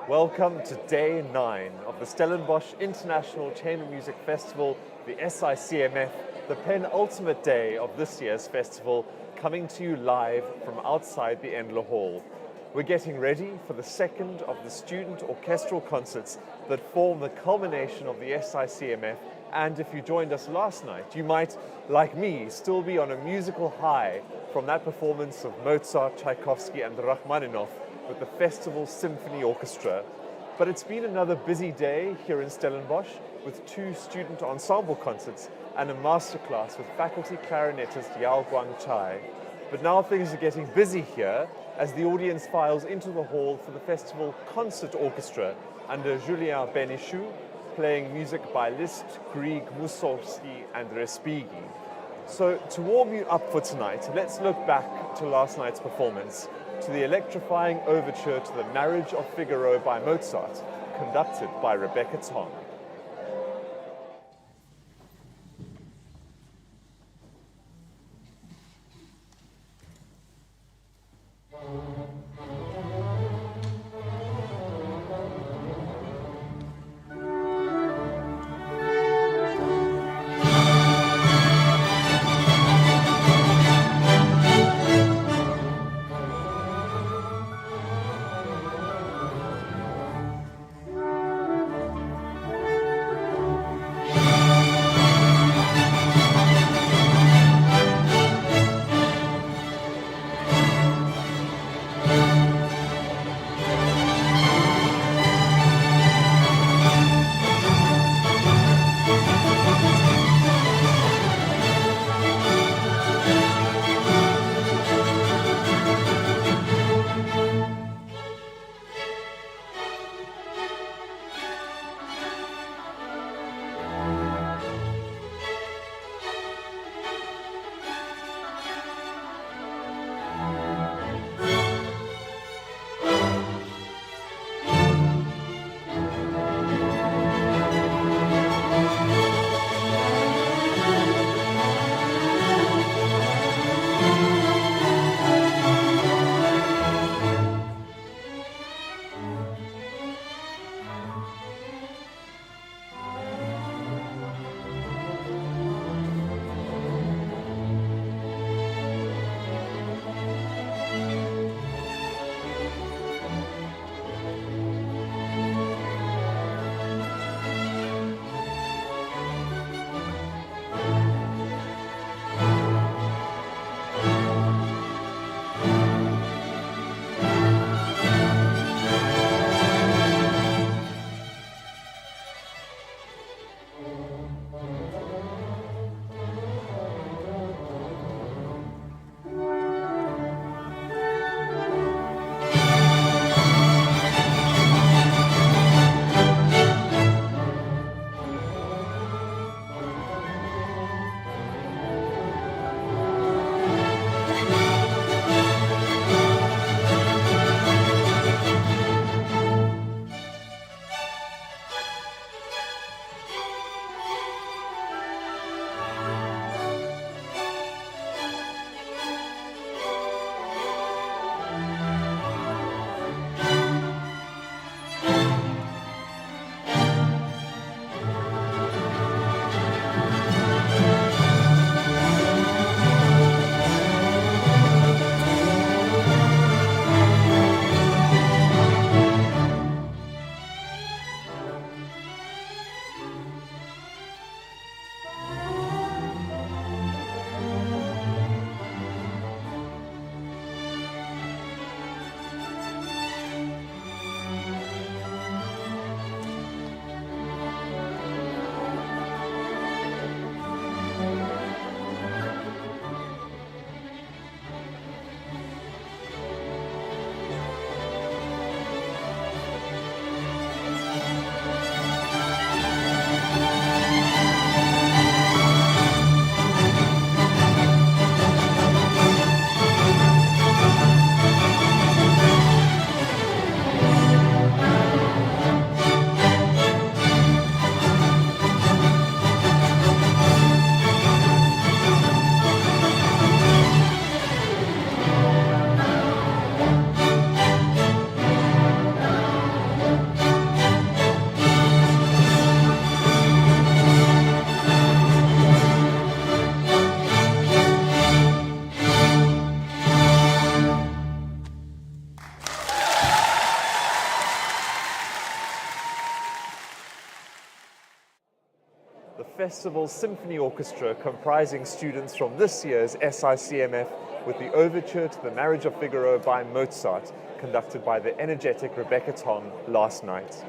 Welcome to Day 9 of the Stellenbosch International Chamber Music Festival, the SICMF, the penultimate day of this year's festival, coming to you live from outside the Endler Hall. We're getting ready for the second of the student orchestral concerts that form the culmination of the SICMF, and if you joined us last night, you might, like me, still be on a musical high from that performance of Mozart, Tchaikovsky and Rachmaninoff with the Festival Symphony Orchestra. But it's been another busy day here in Stellenbosch with 2 student ensemble concerts and a masterclass with faculty clarinetist Yao Guang Chai. But now things are getting busy here as the audience files into the hall for the festival concert orchestra under Julien Benichou, playing music by Liszt, Grieg, Mussorgsky and Respighi. So to warm you up for tonight, let's look back to last night's performance, to the electrifying overture to the Marriage of Figaro by Mozart, conducted by Rebecca Tong. festival's symphony orchestra comprising students from this year's SICMF with the Overture to the Marriage of Figaro by Mozart, conducted by the energetic Rebecca Tong last night.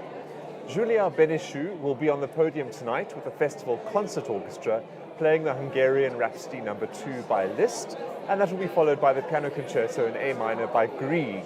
Julia Benescu will be on the podium tonight with the festival concert orchestra playing the Hungarian Rhapsody No. 2 by Liszt, and that will be followed by the piano concerto in A minor by Grieg,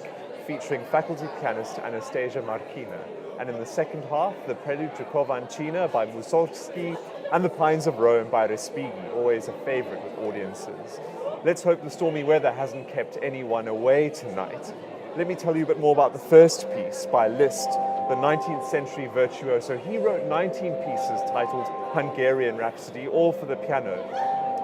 featuring faculty pianist Anastasia Markina. And in the second half, the Prelude to Kovancina by Mussorgsky and The Pines of Rome by Respighi, always a favorite with audiences. Let's hope the stormy weather hasn't kept anyone away tonight. Let me tell you a bit more about the first piece by Liszt, the 19th century virtuoso. He wrote 19 pieces titled Hungarian Rhapsody, all for the piano.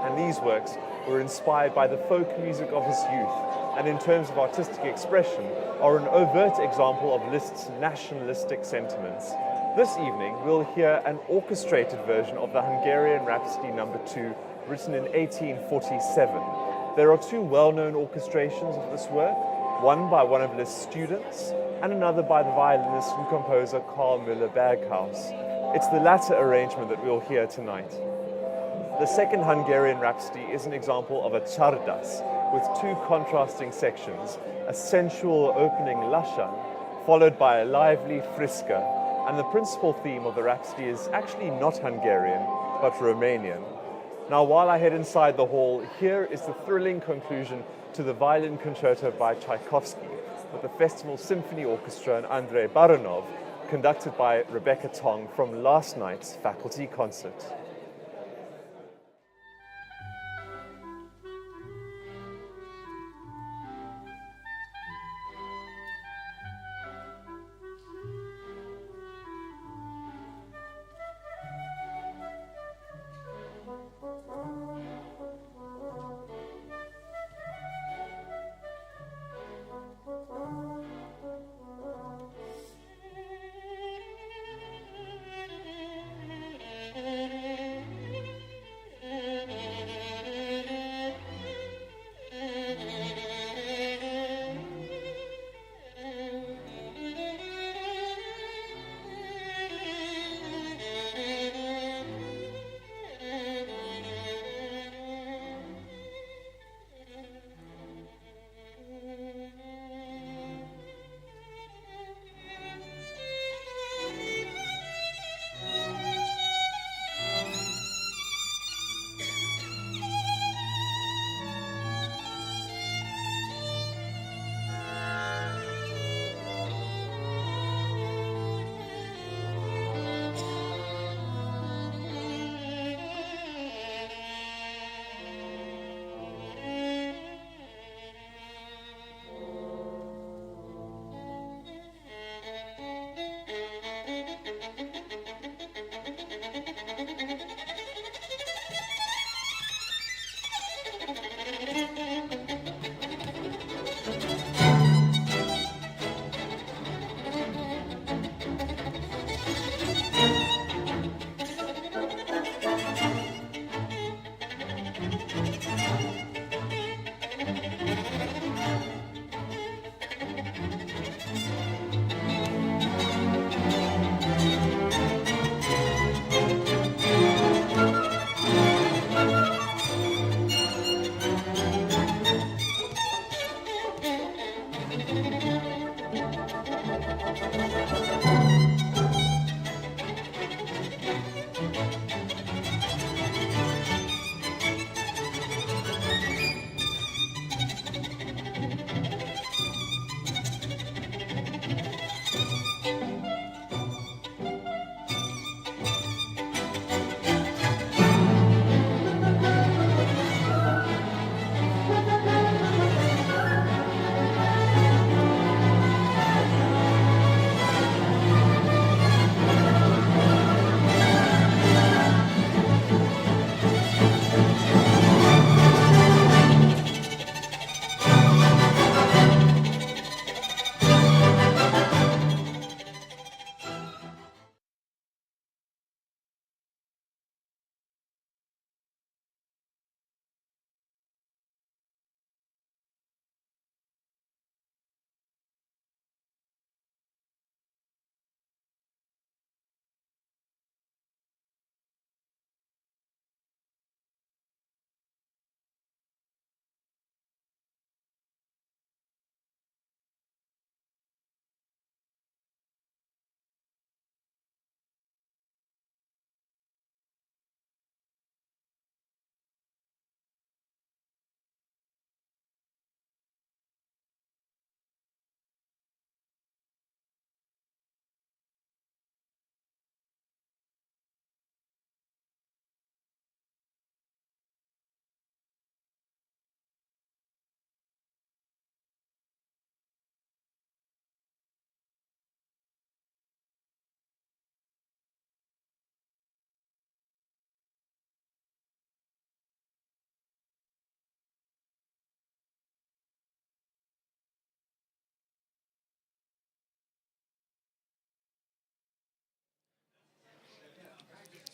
And these works were inspired by the folk music of his youth, and in terms of artistic expression, are an overt example of Liszt's nationalistic sentiments. This evening, we'll hear an orchestrated version of the Hungarian Rhapsody No. 2, written in 1847. There are two well-known orchestrations of this work, one by one of Liszt's students, and another by the violinist and composer Carl Müller-Berghaus. It's the latter arrangement that we'll hear tonight. The second Hungarian Rhapsody is an example of a czardas, with two contrasting sections, a sensual opening lassan, followed by a lively friska, and the principal theme of the Rhapsody is actually not Hungarian, but Romanian. Now, while I head inside the hall, here is the thrilling conclusion to the violin concerto by Tchaikovsky, with the Festival Symphony Orchestra and Andrei Baranov, conducted by Rebecca Tong from last night's faculty concert.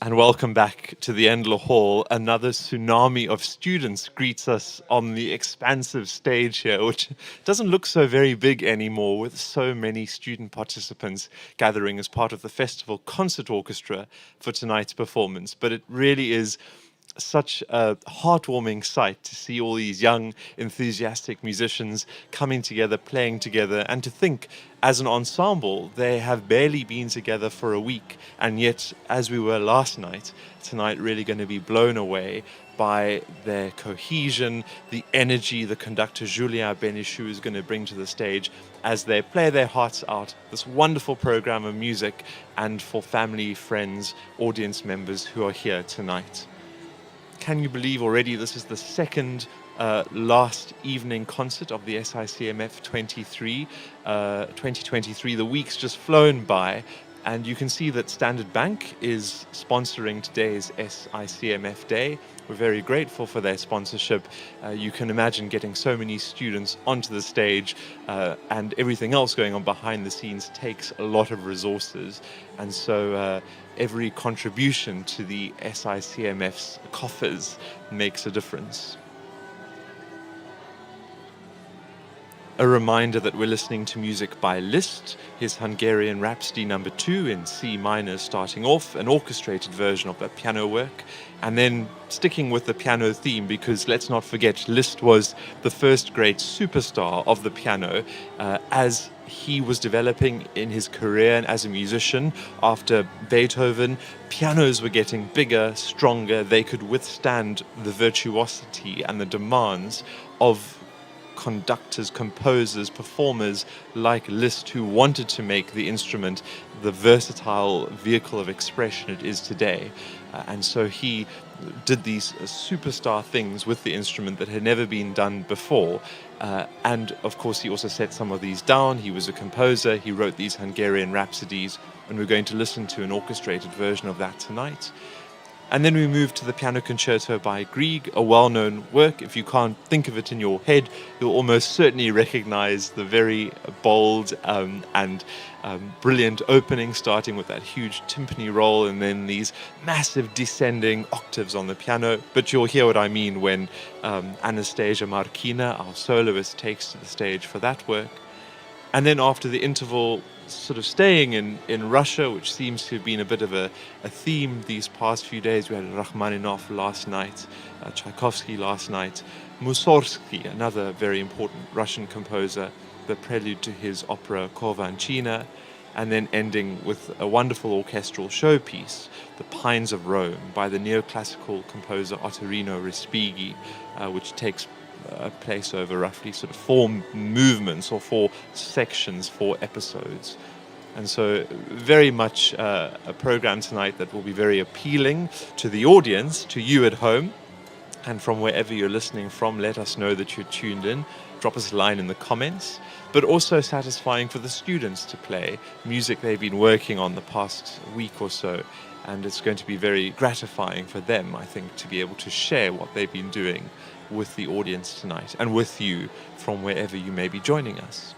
And welcome back to the Endler Hall. Another tsunami of students greets us on the expansive stage here, which doesn't look so very big anymore, with so many student participants gathering as part of the festival concert orchestra for tonight's performance. But it really is such a heartwarming sight to see all these young, enthusiastic musicians coming together, playing together, and to think, as an ensemble, they have barely been together for a week, and yet, as we were last night, tonight really going to be blown away by their cohesion, the energy the conductor Julien Benichou is going to bring to the stage as they play their hearts out, this wonderful program of music, and for family, friends, audience members who are here tonight. Can you believe already this is the second last evening concert of the SICMF 2023. The week's just flown by, and you can see that Standard Bank is sponsoring today's SICMF Day. We're very grateful for their sponsorship. You can imagine getting so many students onto the stage and everything else going on behind the scenes takes a lot of resources. And so every contribution to the SICMF's coffers makes a difference. A reminder that we're listening to music by Liszt, his Hungarian Rhapsody No. 2 in C minor starting off, an orchestrated version of that piano work, and then sticking with the piano theme, because let's not forget, Liszt was the first great superstar of the piano as he was developing in his career and as a musician. After Beethoven, pianos were getting bigger, stronger, they could withstand the virtuosity and the demands of conductors, composers, performers like Liszt, who wanted to make the instrument the versatile vehicle of expression it is today. And so he did these superstar things with the instrument that had never been done before. And of course, he also set some of these down. He was a composer. He wrote these Hungarian rhapsodies, and we're going to listen to an orchestrated version of that tonight. And then we move to the Piano Concerto by Grieg, a well-known work. If you can't think of it in your head, you'll almost certainly recognize the very bold and brilliant opening, starting with that huge timpani roll and then these massive descending octaves on the piano. But you'll hear what I mean when Anastasia Markina, our soloist, takes to the stage for that work. And then after the interval, sort of staying in Russia, which seems to have been a bit of a theme these past few days. We had Rachmaninoff last night, Tchaikovsky last night, Mussorgsky, another very important Russian composer, the prelude to his opera Kovanchina, and then ending with a wonderful orchestral showpiece, The Pines of Rome, by the neoclassical composer Ottorino Respighi, which takes place over roughly sort of 4 movements or 4 sections, 4 episodes. And so very much a program tonight that will be very appealing to the audience, to you at home, and from wherever you're listening from, let us know that you're tuned in. Drop us a line in the comments, but also satisfying for the students to play music they've been working on the past week or so. And it's going to be very gratifying for them, I think, to be able to share what they've been doing with the audience tonight and with you from wherever you may be joining us.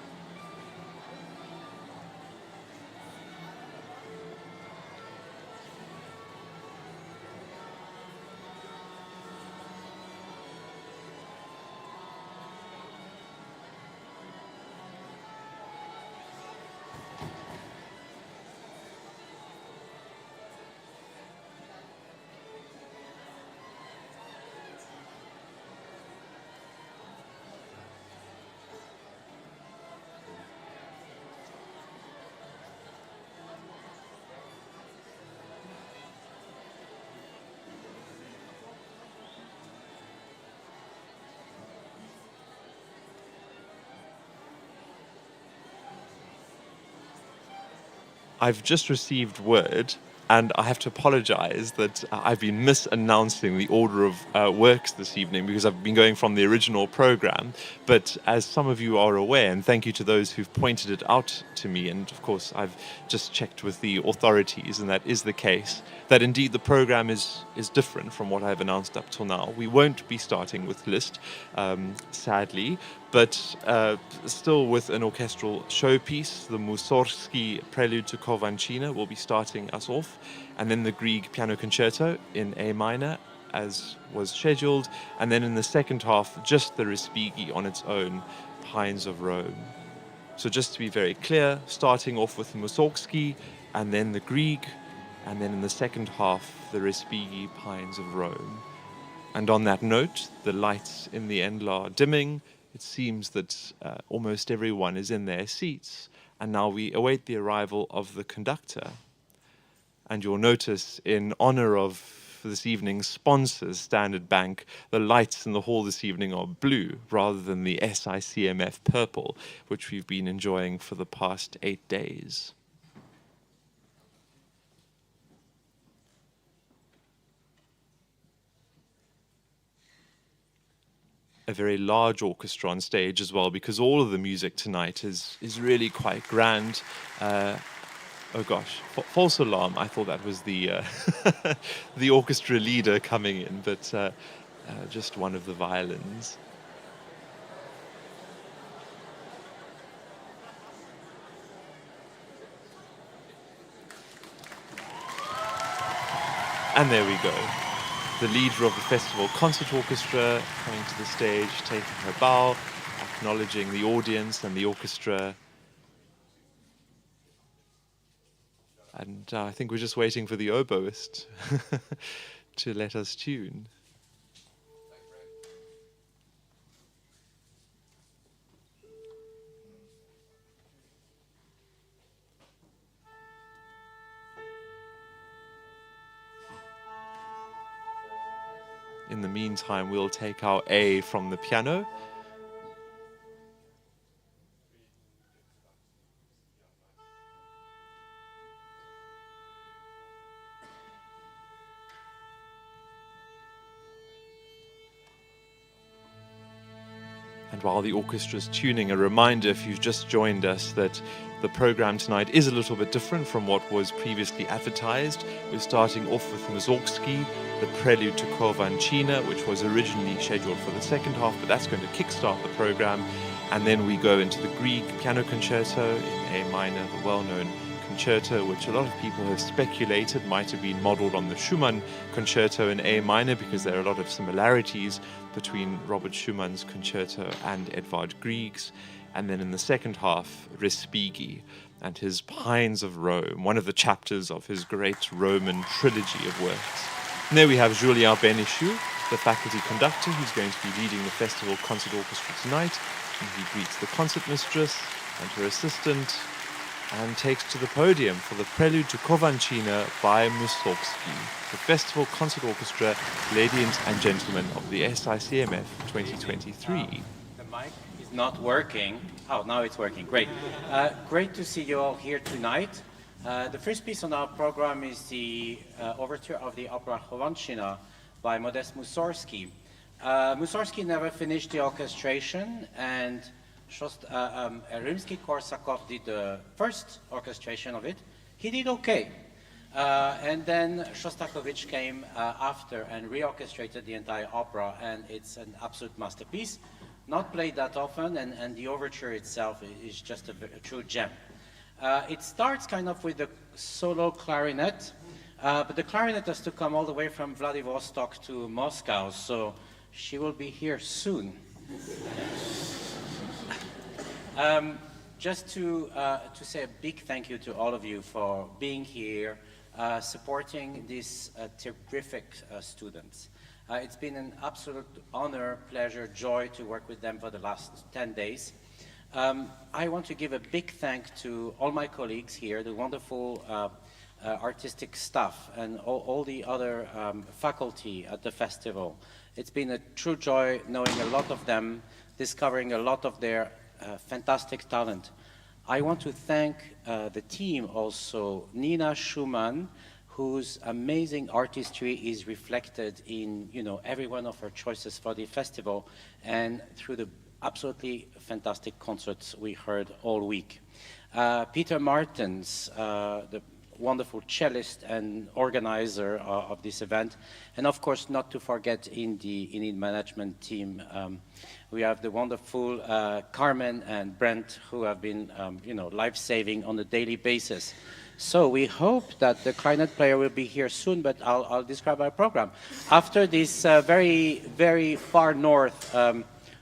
I've just received word, and I have to apologize that I've been misannouncing the order of works this evening because I've been going from the original program. But as some of you are aware, and thank you to those who've pointed it out to me, and of course I've just checked with the authorities, and that is the case, that indeed the program is different from what I've announced up till now. We won't be starting with Liszt, sadly, but still with an orchestral showpiece. The Mussorgsky Prelude to Kovanchina will be starting us off, and then the Grieg Piano Concerto in A minor, as was scheduled, and then in the second half, just the Respighi on its own, Pines of Rome. So just to be very clear, starting off with the Mussorgsky, and then the Grieg, and then in the second half, the Respighi Pines of Rome. And on that note, the lights in the Endler are dimming. It seems that almost everyone is in their seats, and now we await the arrival of the conductor. And you'll notice, in honor of this evening's sponsors, Standard Bank, the lights in the hall this evening are blue rather than the SICMF purple, which we've been enjoying for the past 8 days. A very large orchestra on stage as well, because all of the music tonight is really quite grand. Oh gosh, false alarm. I thought that was the the orchestra leader coming in, but just one of the violins. And there we go. The leader of the festival concert orchestra coming to the stage, taking her bow, acknowledging the audience and the orchestra. And I think we're just waiting for the oboist to let us tune. In the meantime, we'll take our A from the piano. And while the orchestra's tuning, a reminder, if you've just joined us, that the program tonight is a little bit different from what was previously advertised. We're starting off with Mussorgsky, the Prelude to Kovanchina, which was originally scheduled for the second half, but that's going to kickstart the program. And then we go into the Grieg Piano Concerto in A minor, the well-known concerto, which a lot of people have speculated might have been modeled on the Schumann Concerto in A minor, because there are a lot of similarities between Robert Schumann's concerto and Edvard Grieg's. And then in the second half, Respighi and his Pines of Rome, one of the chapters of his great Roman trilogy of works. And there we have Julien Bénichou, the faculty conductor, who's going to be leading the festival concert orchestra tonight. And he greets the concert mistress and her assistant, and takes to the podium for the Prelude to Kovanchina by Mussorgsky, the Festival Concert Orchestra, ladies and gentlemen of the SICMF 2023. The mic is not working. Oh, now it's working. Great. Great to see you all here tonight. The first piece on our program is the overture of the opera Kovanchina by Modest Mussorgsky. Mussorgsky never finished the orchestration, and Rimsky-Korsakov did the first orchestration of it. He did okay. And then Shostakovich came after and reorchestrated the entire opera, and it's an absolute masterpiece. Not played that often, and the overture itself is just a true gem. It starts kind of with the solo clarinet, but the clarinet has to come all the way from Vladivostok to Moscow, so she will be here soon. Just to say a big thank you to all of you for being here, supporting these terrific students. It's been an absolute honor, pleasure, joy to work with them for the last 10 days. I want to give a big thank to all my colleagues here, the wonderful artistic staff, and all the other faculty at the festival. It's been a true joy knowing a lot of them, discovering a lot of their fantastic talent. I want to thank the team also, Nina Schumann, whose amazing artistry is reflected in every one of her choices for the festival and through the absolutely fantastic concerts we heard all week. Peter Martens, the wonderful cellist and organizer of this event. And of course, not to forget in the management team, we have the wonderful Carmen and Brent, who have been, life-saving on a daily basis. So we hope that the clarinet player will be here soon, but I'll describe our program. After this very, very far north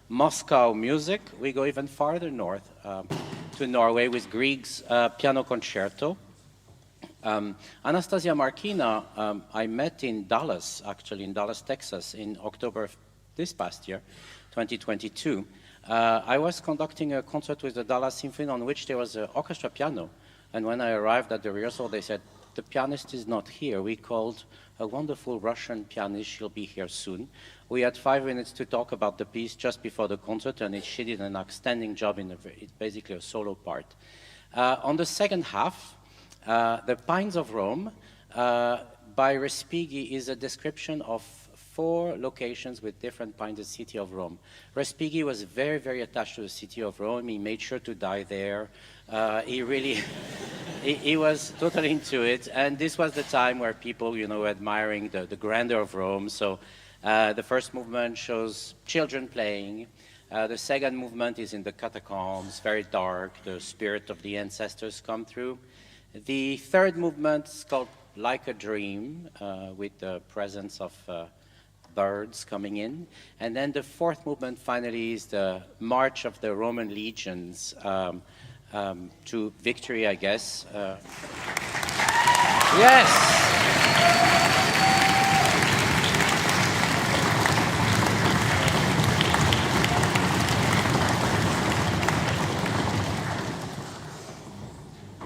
Moscow music, we go even farther north to Norway with Grieg's piano concerto. Anastasia Markina, I met in Dallas, actually, in Dallas, Texas, in October of this past year, 2022. I was conducting a concert with the Dallas Symphony on which there was an orchestra piano. And when I arrived at the rehearsal, they said, the pianist is not here. We called a wonderful Russian pianist. She'll be here soon. We had 5 minutes to talk about the piece just before the concert, and she did an outstanding job in it's basically a solo part. On the second half, The Pines of Rome by Respighi is a description of 4 locations with different pines in the city of Rome. Respighi was very, very attached to the city of Rome. He made sure to die there. He really, he was totally into it. And this was the time where people, were admiring the grandeur of Rome. So the first movement shows children playing. The second movement is in the catacombs, very dark. The spirit of the ancestors come through. The third movement is called Like a Dream, with the presence of birds coming in. And then the fourth movement finally is the March of the Roman Legions to victory, I guess. Yes!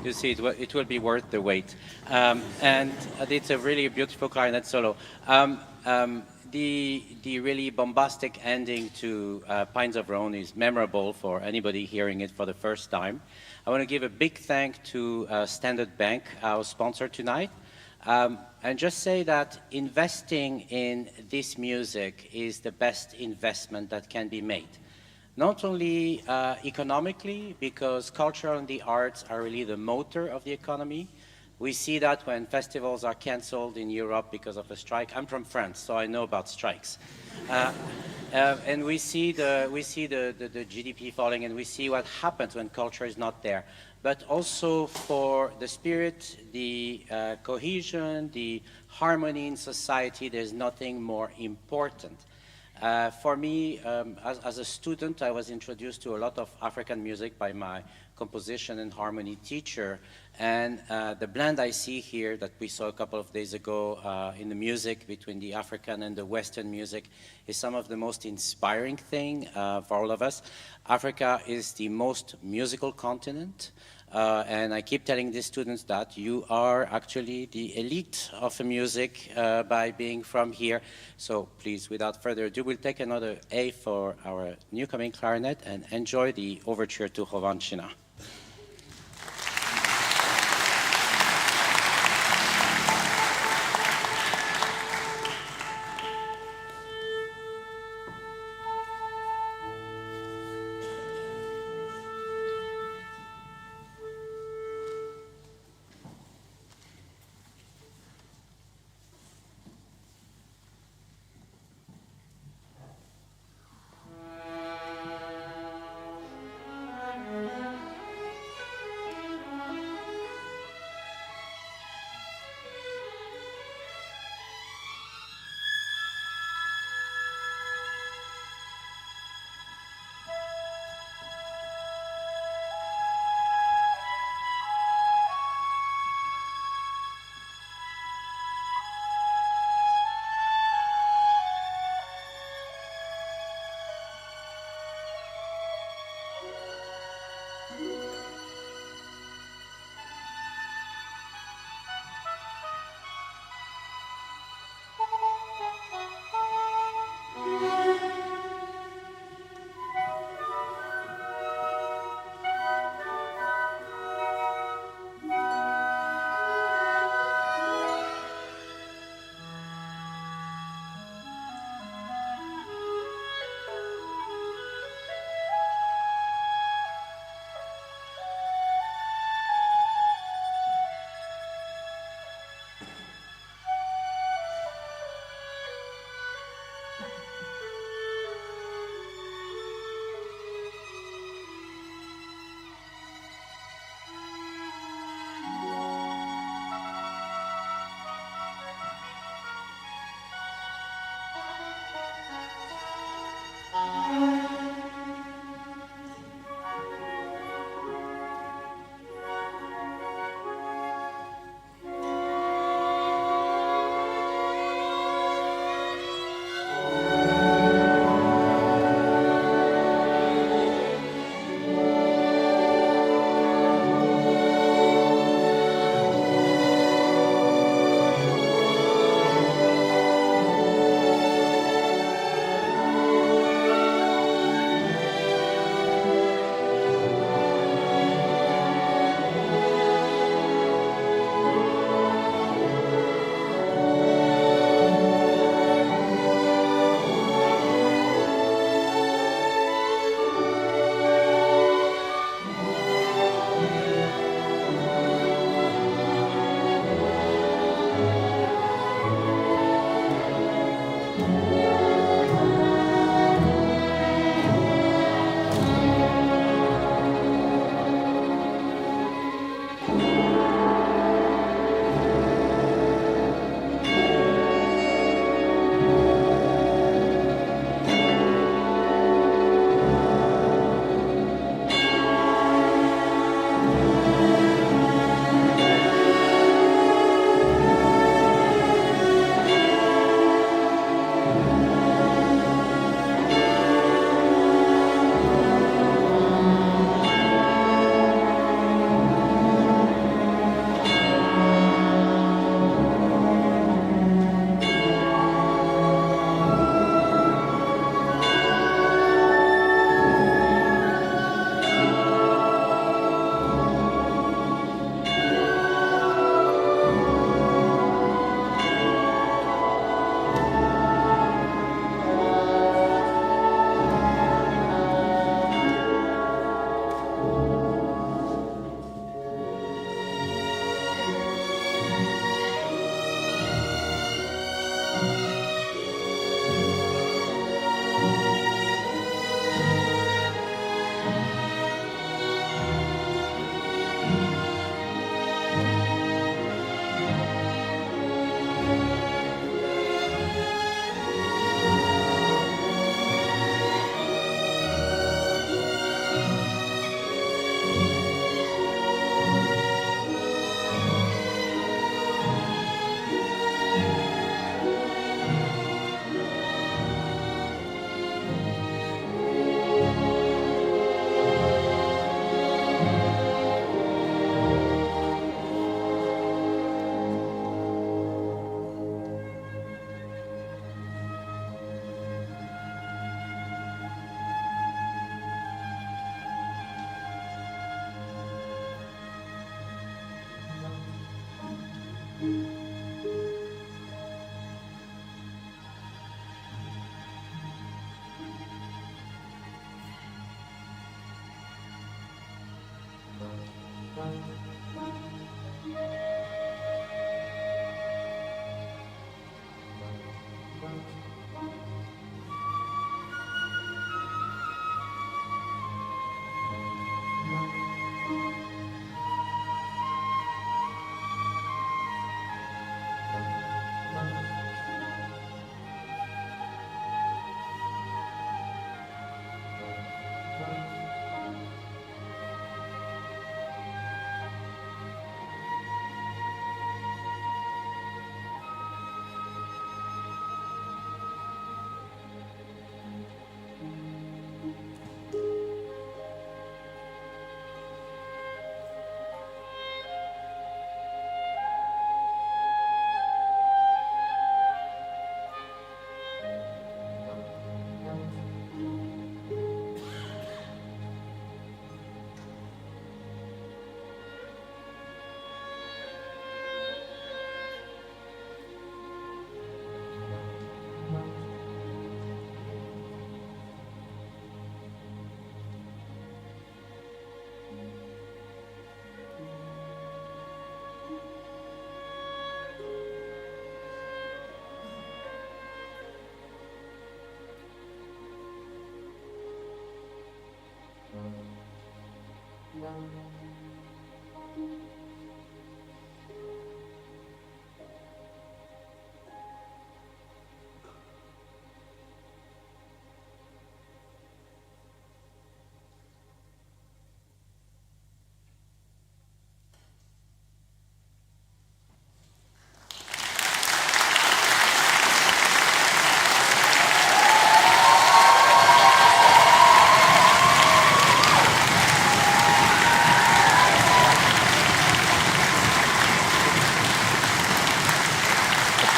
You see, it will be worth the wait. And it's a really beautiful clarinet solo. The really bombastic ending to Pines of Rome is memorable for anybody hearing it for the first time. I want to give a big thank to Standard Bank, our sponsor tonight, and just say that investing in this music is the best investment that can be made. Not only economically, because culture and the arts are really the motor of the economy. We see that when festivals are canceled in Europe because of a strike. I'm from France, so I know about strikes. And we see the GDP falling, and we see what happens when culture is not there. But also for the spirit, the cohesion, the harmony in society, there's nothing more important. For me, as a student, I was introduced to a lot of African music by my composition and harmony teacher. And the blend I see here that we saw a couple of days ago in the music between the African and the Western music is some of the most inspiring thing for all of us. Africa is the most musical continent. And I keep telling the students that you are actually the elite of the music by being from here. So please, without further ado, we'll take another A for our newcoming clarinet and enjoy the overture to Rovanshina.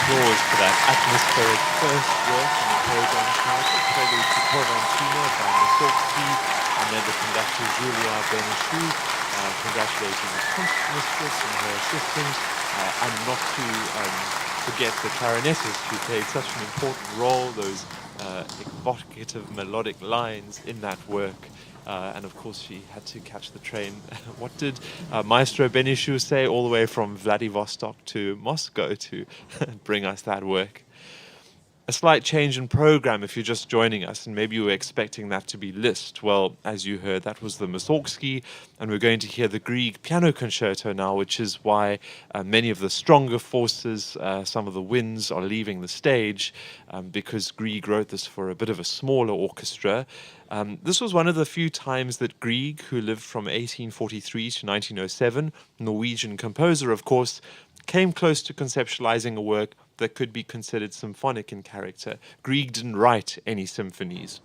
Applause for that atmospheric first work in the program tonight, a prelude to Corventina by Mussorgsky, and then the conductor Julia Benichou, congratulating the concertmistress and her assistant, and not to forget the clarinetist who played such an important role, those evocative melodic lines in that work. And of course, she had to catch the train. What did Maestro Benichou say all the way from Vladivostok to Moscow to bring us that work? A slight change in program if you're just joining us, and maybe you were expecting that to be Liszt. Well, as you heard, that was the Mussorgsky, and we're going to hear the Grieg Piano Concerto now, which is why many of the stronger forces, some of the winds, are leaving the stage, because Grieg wrote this for a bit of a smaller orchestra. This was one of the few times that Grieg, who lived from 1843 to 1907, Norwegian composer, of course, came close to conceptualizing a work that could be considered symphonic in character. Grieg didn't write any symphonies.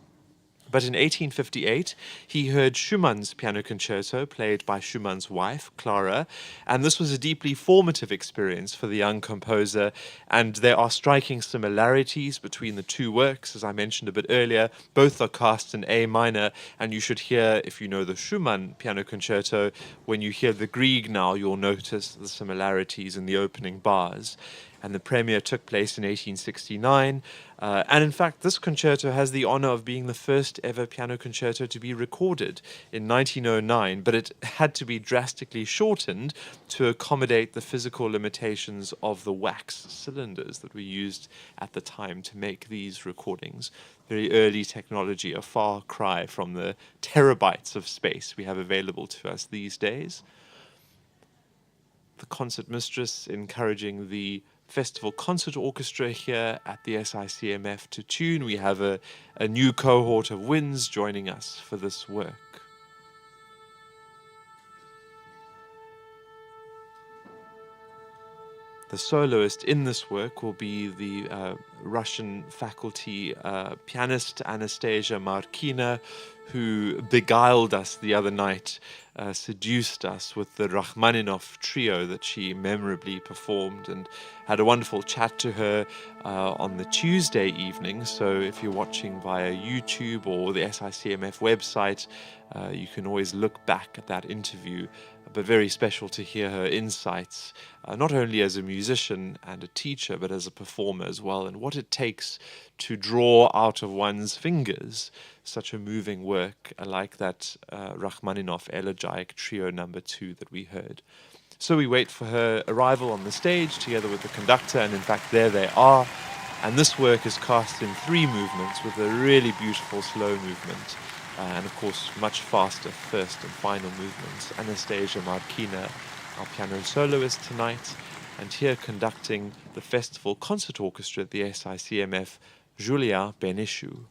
But in 1858, he heard Schumann's piano concerto played by Schumann's wife, Clara, and this was a deeply formative experience for the young composer, and there are striking similarities between the two works, as I mentioned a bit earlier. Both are cast in A minor, and you should hear, if you know the Schumann piano concerto, when you hear the Grieg now, you'll notice the similarities in the opening bars. And the premiere took place in 1869. And in fact, this concerto has the honor of being the first ever piano concerto to be recorded in 1909, but it had to be drastically shortened to accommodate the physical limitations of the wax cylinders that were used at the time to make these recordings. Very early technology, a far cry from the terabytes of space we have available to us these days. The concertmistress encouraging the Festival Concert Orchestra here at the SICMF to tune. We have a new cohort of winds joining us for this work. The soloist in this work will be the Russian faculty pianist Anastasia Markina, who beguiled us the other night, seduced us with the Rachmaninoff trio that she memorably performed, and had a wonderful chat to her on the Tuesday evening. So if you're watching via YouTube or the SICMF website, you can always look back at that interview but very special to hear her insights, not only as a musician and a teacher, but as a performer as well, and what it takes to draw out of one's fingers such a moving work like that Rachmaninoff Elegiac Trio No. 2 that we heard. So we wait for her arrival on the stage together with the conductor, and in fact there they are. And this work is cast in 3 movements with a really beautiful slow movement. And of course, much faster first and final movements. Anastasia Markina, our piano soloist tonight, and here conducting the Festival Concert Orchestra at the SICMF, Julia Beneshu.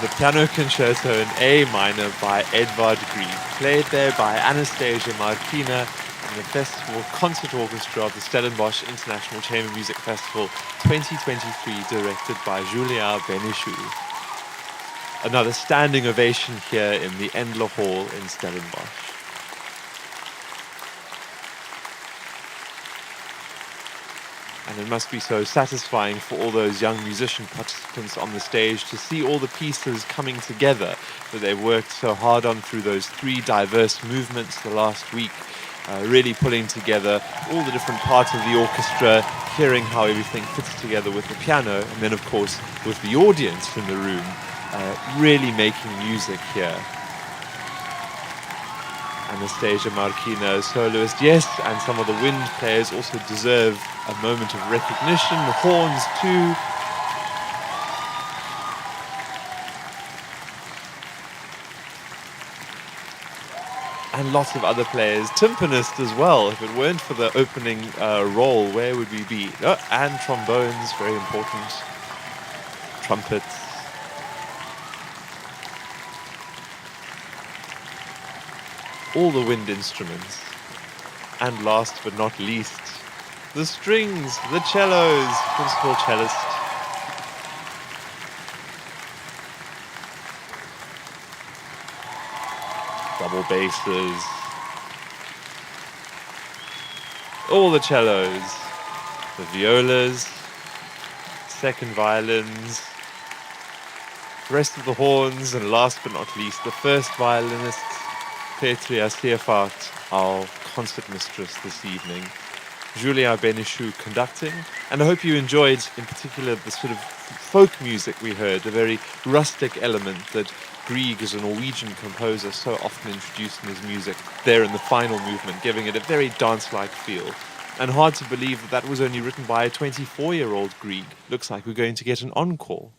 the Piano Concerto in A minor by Edvard Grieg, played there by Anastasia Markina and the Festival Concert Orchestra of the Stellenbosch International Chamber Music Festival 2023, directed by Julia Benichou. Another standing ovation here in the Endler Hall in Stellenbosch. And it must be so satisfying for all those young musician participants on the stage to see all the pieces coming together that they've worked so hard on through those 3 diverse movements the last week, really pulling together all the different parts of the orchestra, hearing how everything fits together with the piano, and then of course with the audience in the room, really making music here. Anastasia Markina, soloist, yes, and some of the wind players also deserve a moment of recognition. The horns too. And lots of other players. Timpanist as well. If it weren't for the opening role, where would we be? Oh, and trombones, very important. Trumpets. All the wind instruments. And last but not least, the strings, the cellos, principal cellist. Double basses. All the cellos, the violas, second violins, the rest of the horns, and last but not least, the first violinist, Petria Seefahrt, our concert mistress this evening. Julia Benichou conducting, and I hope you enjoyed in particular the sort of folk music we heard, the very rustic element that Grieg, as a Norwegian composer, so often introduced in his music there in the final movement, giving it a very dance-like feel. And hard to believe that that was only written by a 24-year-old Grieg. Looks like we're going to get an encore.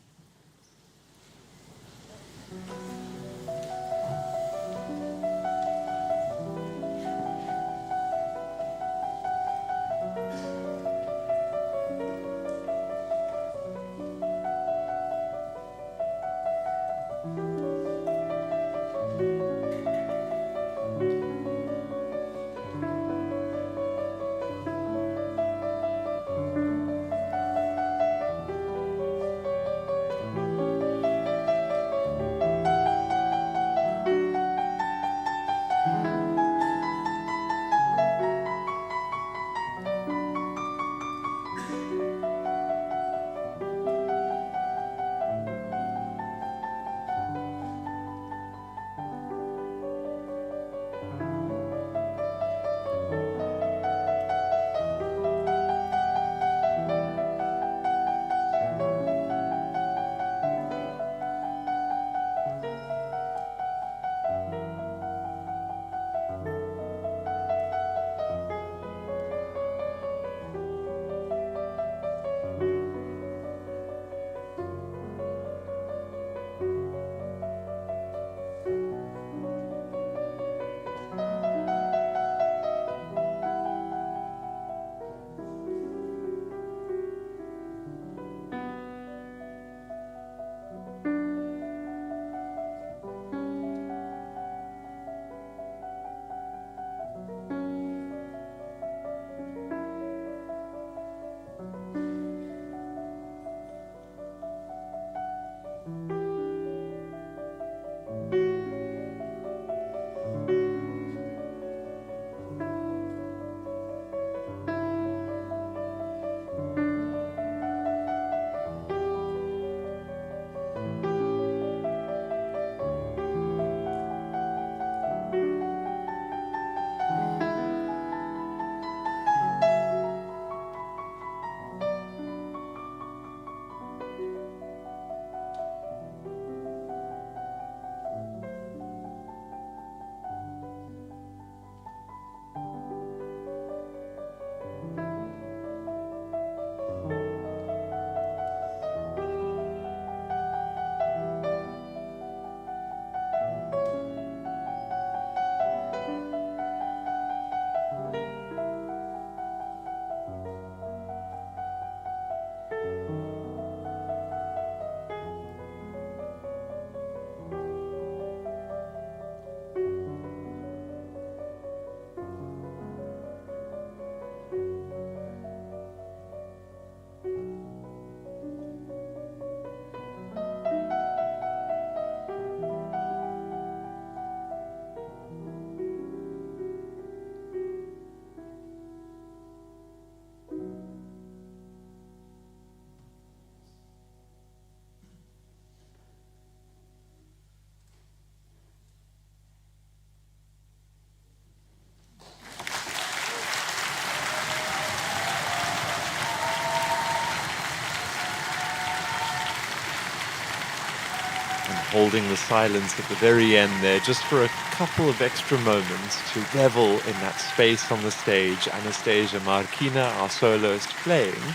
holding the silence at the very end there, just for a couple of extra moments to revel in that space on the stage. Anastasia Markina, our soloist, playing.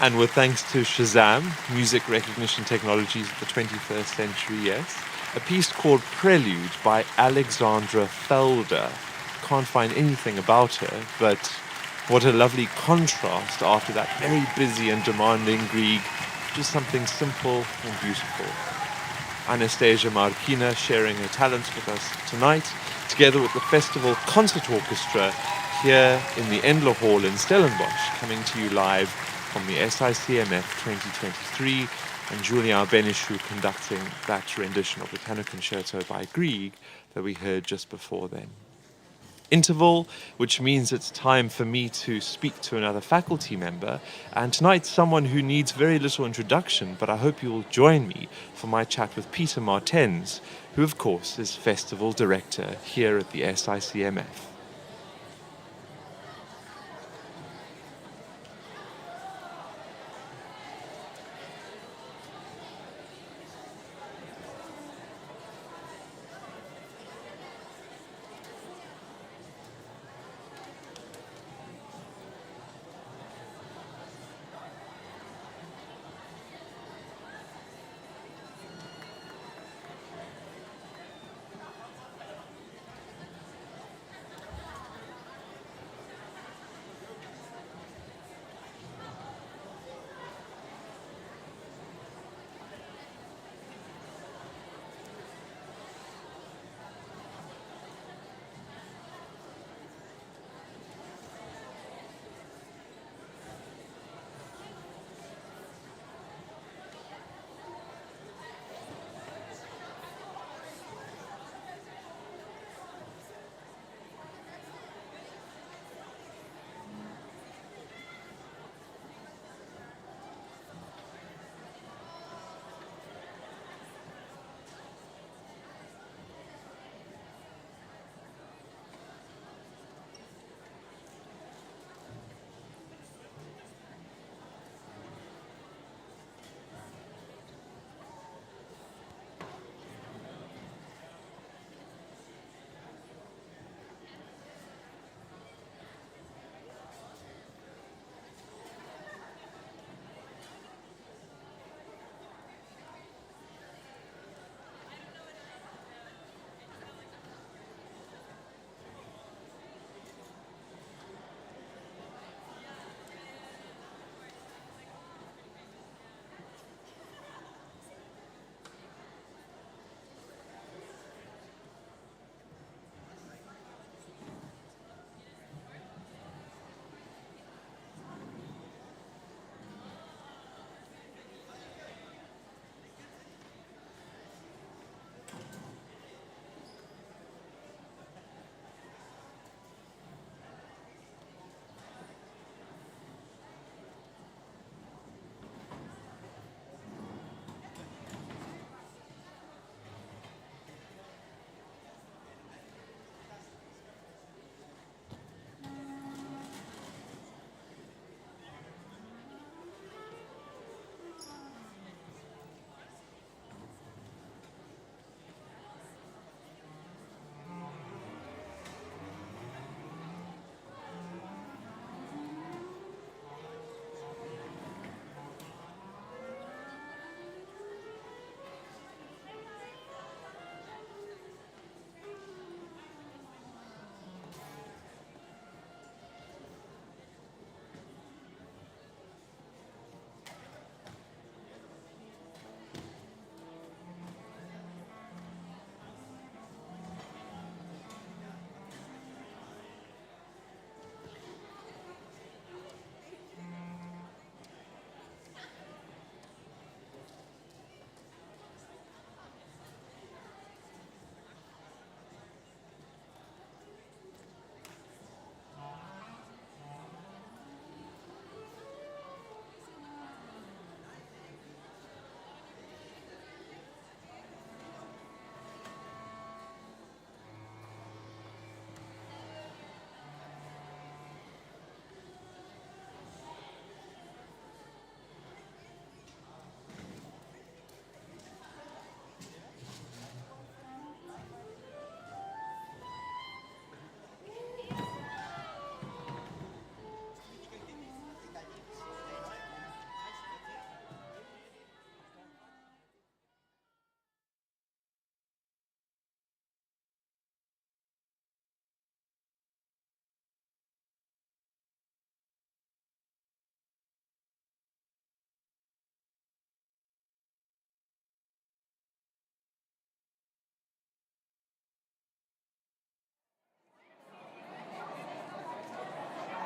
And with thanks to Shazam, music recognition technologies of the 21st century, yes, a piece called Prelude by Alexandra Felder. Can't find anything about her, but what a lovely contrast after that very busy and demanding Grieg. Just something simple and beautiful. Anastasia Markina sharing her talents with us tonight, together with the Festival Concert Orchestra here in the Endler Hall in Stellenbosch, coming to you live from the SICMF 2023, and Julien Benichou conducting that rendition of the Piano Concerto by Grieg that we heard just before then. Interval, which means it's time for me to speak to another faculty member, and tonight someone who needs very little introduction, but I hope you will join me for my chat with Peter Martens, who of course is Festival Director here at the SICMF.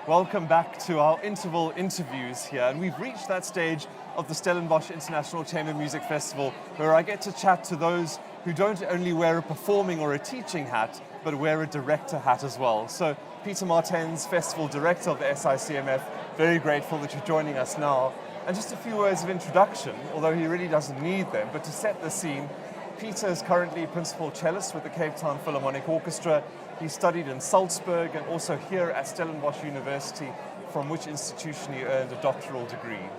Welcome back to our interval interviews here, and we've reached that stage of the Stellenbosch International Chamber Music Festival where I get to chat to those who don't only wear a performing or a teaching hat, but wear a director hat as well. So Peter Martens, Festival Director of the SICMF, very grateful that you're joining us now. And just a few words of introduction, although he really doesn't need them, but to set the scene, Peter is currently Principal Cellist with the Cape Town Philharmonic Orchestra. He studied in Salzburg and also here at Stellenbosch University, from which institution he earned a doctoral degree.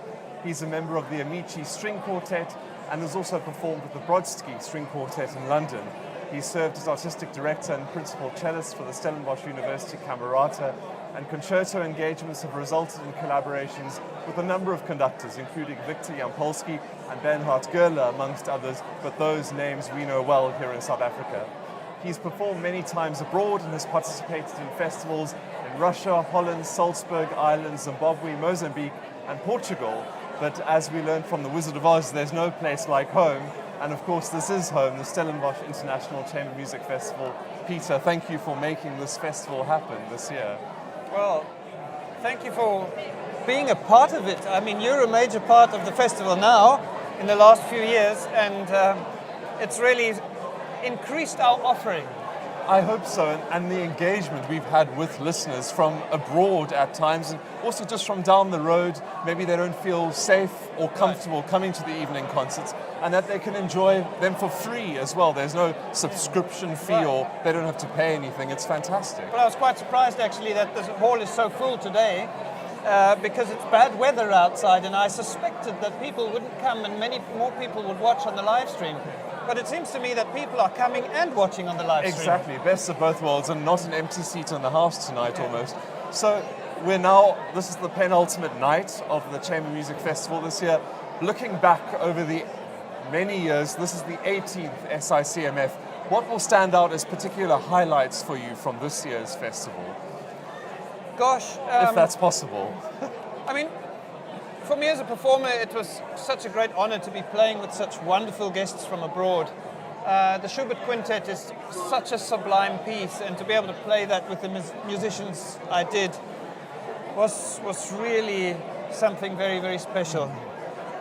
He's a member of the Amici String Quartet and has also performed with the Brodsky String Quartet in London. He served as Artistic Director and Principal Cellist for the Stellenbosch University Camerata, and concerto engagements have resulted in collaborations with a number of conductors, including Victor Jampolsky and Bernhard Gerler, amongst others, but those names we know well here in South Africa. He's performed many times abroad and has participated in festivals in Russia, Holland, Salzburg, Ireland, Zimbabwe, Mozambique, and Portugal. But as we learned from the Wizard of Oz, there's no place like home. And of course, this is home, the Stellenbosch International Chamber Music Festival. Peter, thank you for making this festival happen this year. Well, thank you for being a part of it. I mean, you're a major part of the festival now in the last few years, and it's really increased our offering. I hope so, and the engagement we've had with listeners from abroad at times, and also just from down the road, maybe they don't feel safe or comfortable coming to the evening concerts, and that they can enjoy them for free as well. There's no subscription fee or they don't have to pay anything. It's fantastic. Well, I was quite surprised actually that the hall is so full today because it's bad weather outside, and I suspected that people wouldn't come and many more people would watch on the live stream. But it seems to me that people are coming and watching on the live stream. Exactly, best of both worlds, and not an empty seat in the house tonight almost. So this is the penultimate night of the Chamber Music Festival this year. Looking back over the many years, this is the 18th SICMF. What will stand out as particular highlights for you from this year's festival? Gosh. If that's possible. I mean, for me as a performer, it was such a great honor to be playing with such wonderful guests from abroad. The Schubert Quintet is such a sublime piece, and to be able to play that with the musicians I did was really something very, very special.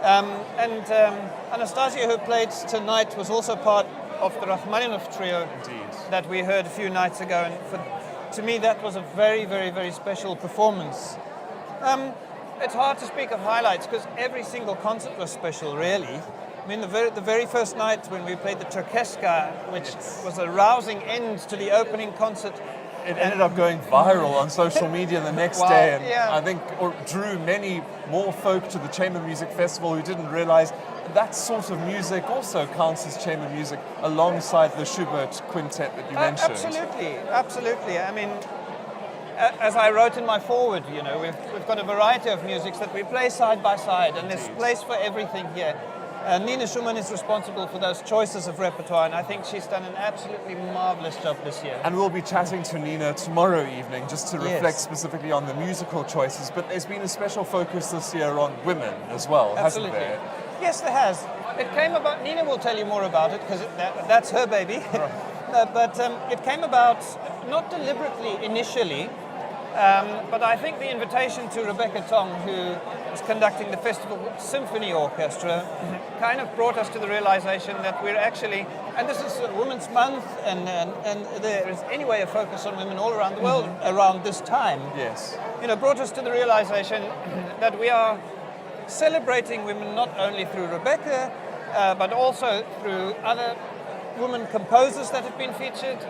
Anastasia, who played tonight, was also part of the Rachmaninoff trio. Indeed. That we heard a few nights ago, and to me that was a very, very, very special performance. It's hard to speak of highlights because every single concert was special, really. I mean, the very first night when we played the Turkeska, which was a rousing end to the opening concert. It ended up going viral on social media the next day, and I think drew many more folk to the Chamber Music Festival who didn't realize that sort of music also counts as chamber music alongside the Schubert Quintet that you mentioned. Absolutely. I mean, as I wrote in my foreword, you know, we've got a variety of musics that we play side by side, and there's place for everything here. Nina Schumann is responsible for those choices of repertoire, and I think she's done an absolutely marvelous job this year. And we'll be chatting to Nina tomorrow evening just to reflect specifically on the musical choices, but there's been a special focus this year on women as well, hasn't there? Yes, there has. It came about, Nina will tell you more about it because that's her baby, but it came about not deliberately initially, but I think the invitation to Rebecca Tong, who is conducting the Festival Symphony Orchestra, kind of brought us to the realization that we're actually, and this is Women's Month, and there is anyway a focus on women all around the world around this time. Yes. You know, brought us to the realization that we are celebrating women not only through Rebecca, but also through other women composers that have been featured,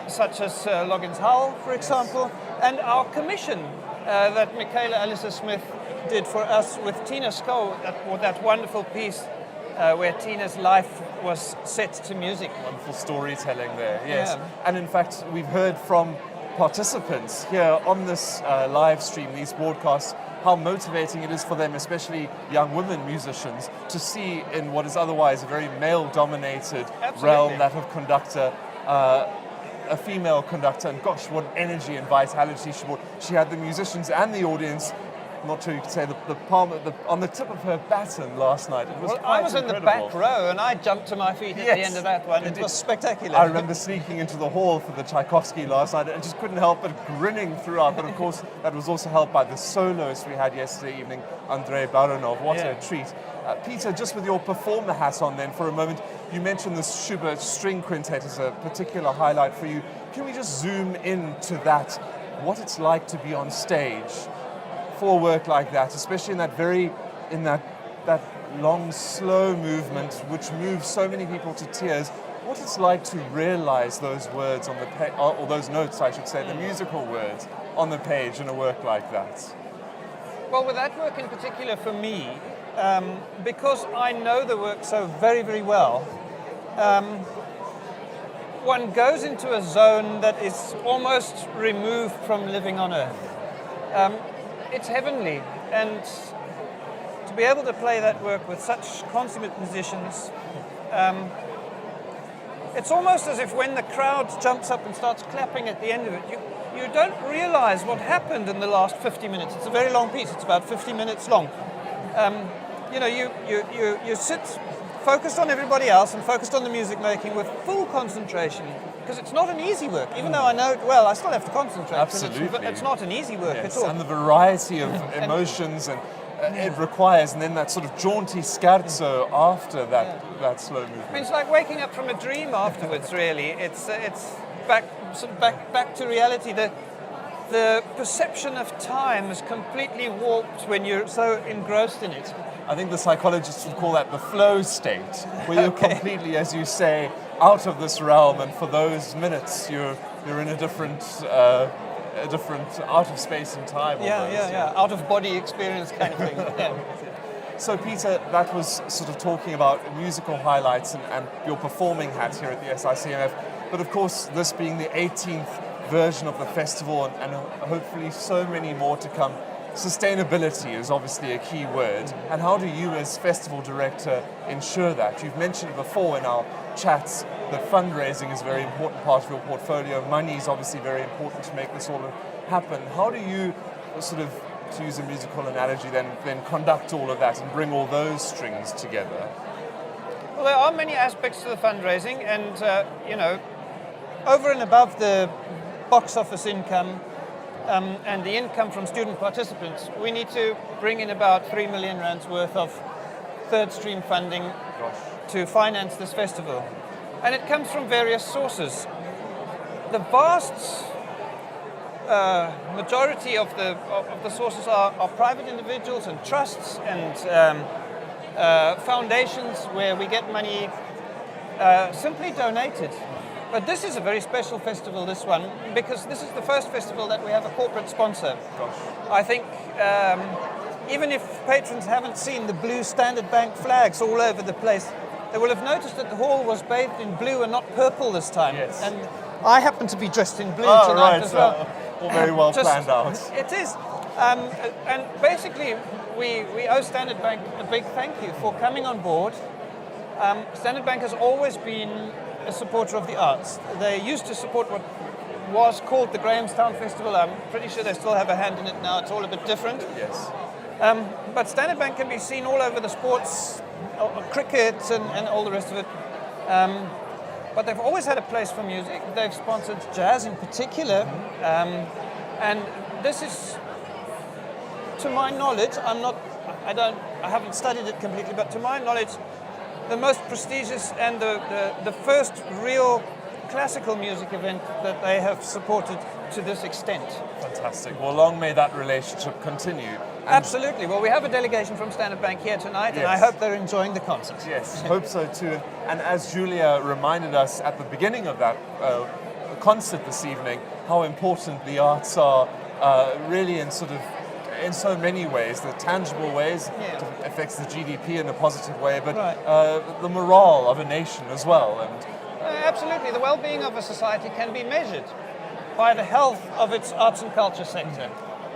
such as Loggins Hull, for example, and our commission that Michaela Alice Smith did for us with Tina Skow, that wonderful piece where Tina's life was set to music. Wonderful storytelling there, yes. Yeah. And in fact, we've heard from participants here on this live stream, these broadcasts, how motivating it is for them, especially young women musicians, to see in what is otherwise a very male-dominated realm, that of conductor, a female conductor, and gosh, what energy and vitality she brought. She had the musicians and the audience I'm not sure you could say, the palm on the tip of her baton last night. It was Well, quite I was in the incredible. back row and I jumped to my feet at the Yes, end of that one. It indeed. was spectacular. I remember sneaking into the hall for the Tchaikovsky last night and just couldn't help but grinning throughout. But of course, that was also helped by the soloist we had yesterday evening, Andrei Baranov. What Yeah. a treat. Peter, just with your performer hat on then for a moment, you mentioned the Schubert string quintet as a particular highlight for you. Can we just zoom into that, what it's like to be on stage for work like that, especially in that long, slow movement which moves so many people to tears. What it's like to realize those words on the page, or those notes, I should say, the musical words on the page in a work like that. Well, with that work in particular for me, because I know the work so very, very well, one goes into a zone that is almost removed from living on Earth. It's heavenly, and to be able to play that work with such consummate musicians, it's almost as if when the crowd jumps up and starts clapping at the end of it, you don't realize what happened in the last 50 minutes. It's a very long piece. It's about 50 minutes long. You sit focused on everybody else and focused on the music making with full concentration, because it's not an easy work. Even though I know it well, I still have to concentrate. Absolutely. It's not an easy work Yes, at all. and the variety of emotions and it requires, and then that sort of jaunty scherzo after that slow movement. I mean, it's like waking up from a dream afterwards. Really, it's back to reality. The perception of time is completely warped when you're so engrossed in it. I think the psychologists would call that the flow state, where you're Okay. completely, as you say, out of this realm, and for those minutes you're in a different out of space and time. almost, Out of body experience kind of thing. Yeah. So Peter, that was sort of talking about musical highlights and your performing hat here at the SICMF, but of course this being the 18th version of the festival and hopefully so many more to come, sustainability is obviously a key word. And how do you as festival director ensure that? You've mentioned before in our chats that fundraising is a very important part of your portfolio. Money is obviously very important to make this all happen. How do you sort of, to use a musical analogy, then conduct all of that and bring all those strings together? Well, there are many aspects to the fundraising, and over and above the box office income and the income from student participants, we need to bring in about 3 million rands worth of third stream funding to finance this festival. And it comes from various sources. The vast majority of the sources are private individuals and trusts and foundations where we get money simply donated. But this is a very special festival, this one, because this is the first festival that we have a corporate sponsor. I think even if patrons haven't seen the blue Standard Bank flags all over the place, they will have noticed that the hall was bathed in blue and not purple this time. Yes. And I happen to be dressed in blue tonight as well. All very well Just- planned out. It is. And basically, we owe Standard Bank a big thank you for coming on board. Standard Bank has always been a supporter of the arts. They used to support what was called the Grahamstown Festival. I'm pretty sure they still have a hand in it now. It's all a bit different. Yes. But Standard Bank can be seen all over the sports, cricket and all the rest of it. But they've always had a place for music. They've sponsored jazz in particular. And this is, to my knowledge, I haven't studied it completely, but to my knowledge, the most prestigious and the first real classical music event that they have supported to this extent. Fantastic. Well, long may that relationship continue. And Absolutely. Well, we have a delegation from Standard Bank here tonight, and I Yes. hope they're enjoying the concert. yes, hope so too. And as Julia reminded us at the beginning of that concert this evening, how important the arts are really in so many ways, the tangible ways, Yeah. it affects the GDP in a positive way, but Right. the morale of a nation as well. And Absolutely. The well-being of a society can be measured by the health of its arts and culture sector.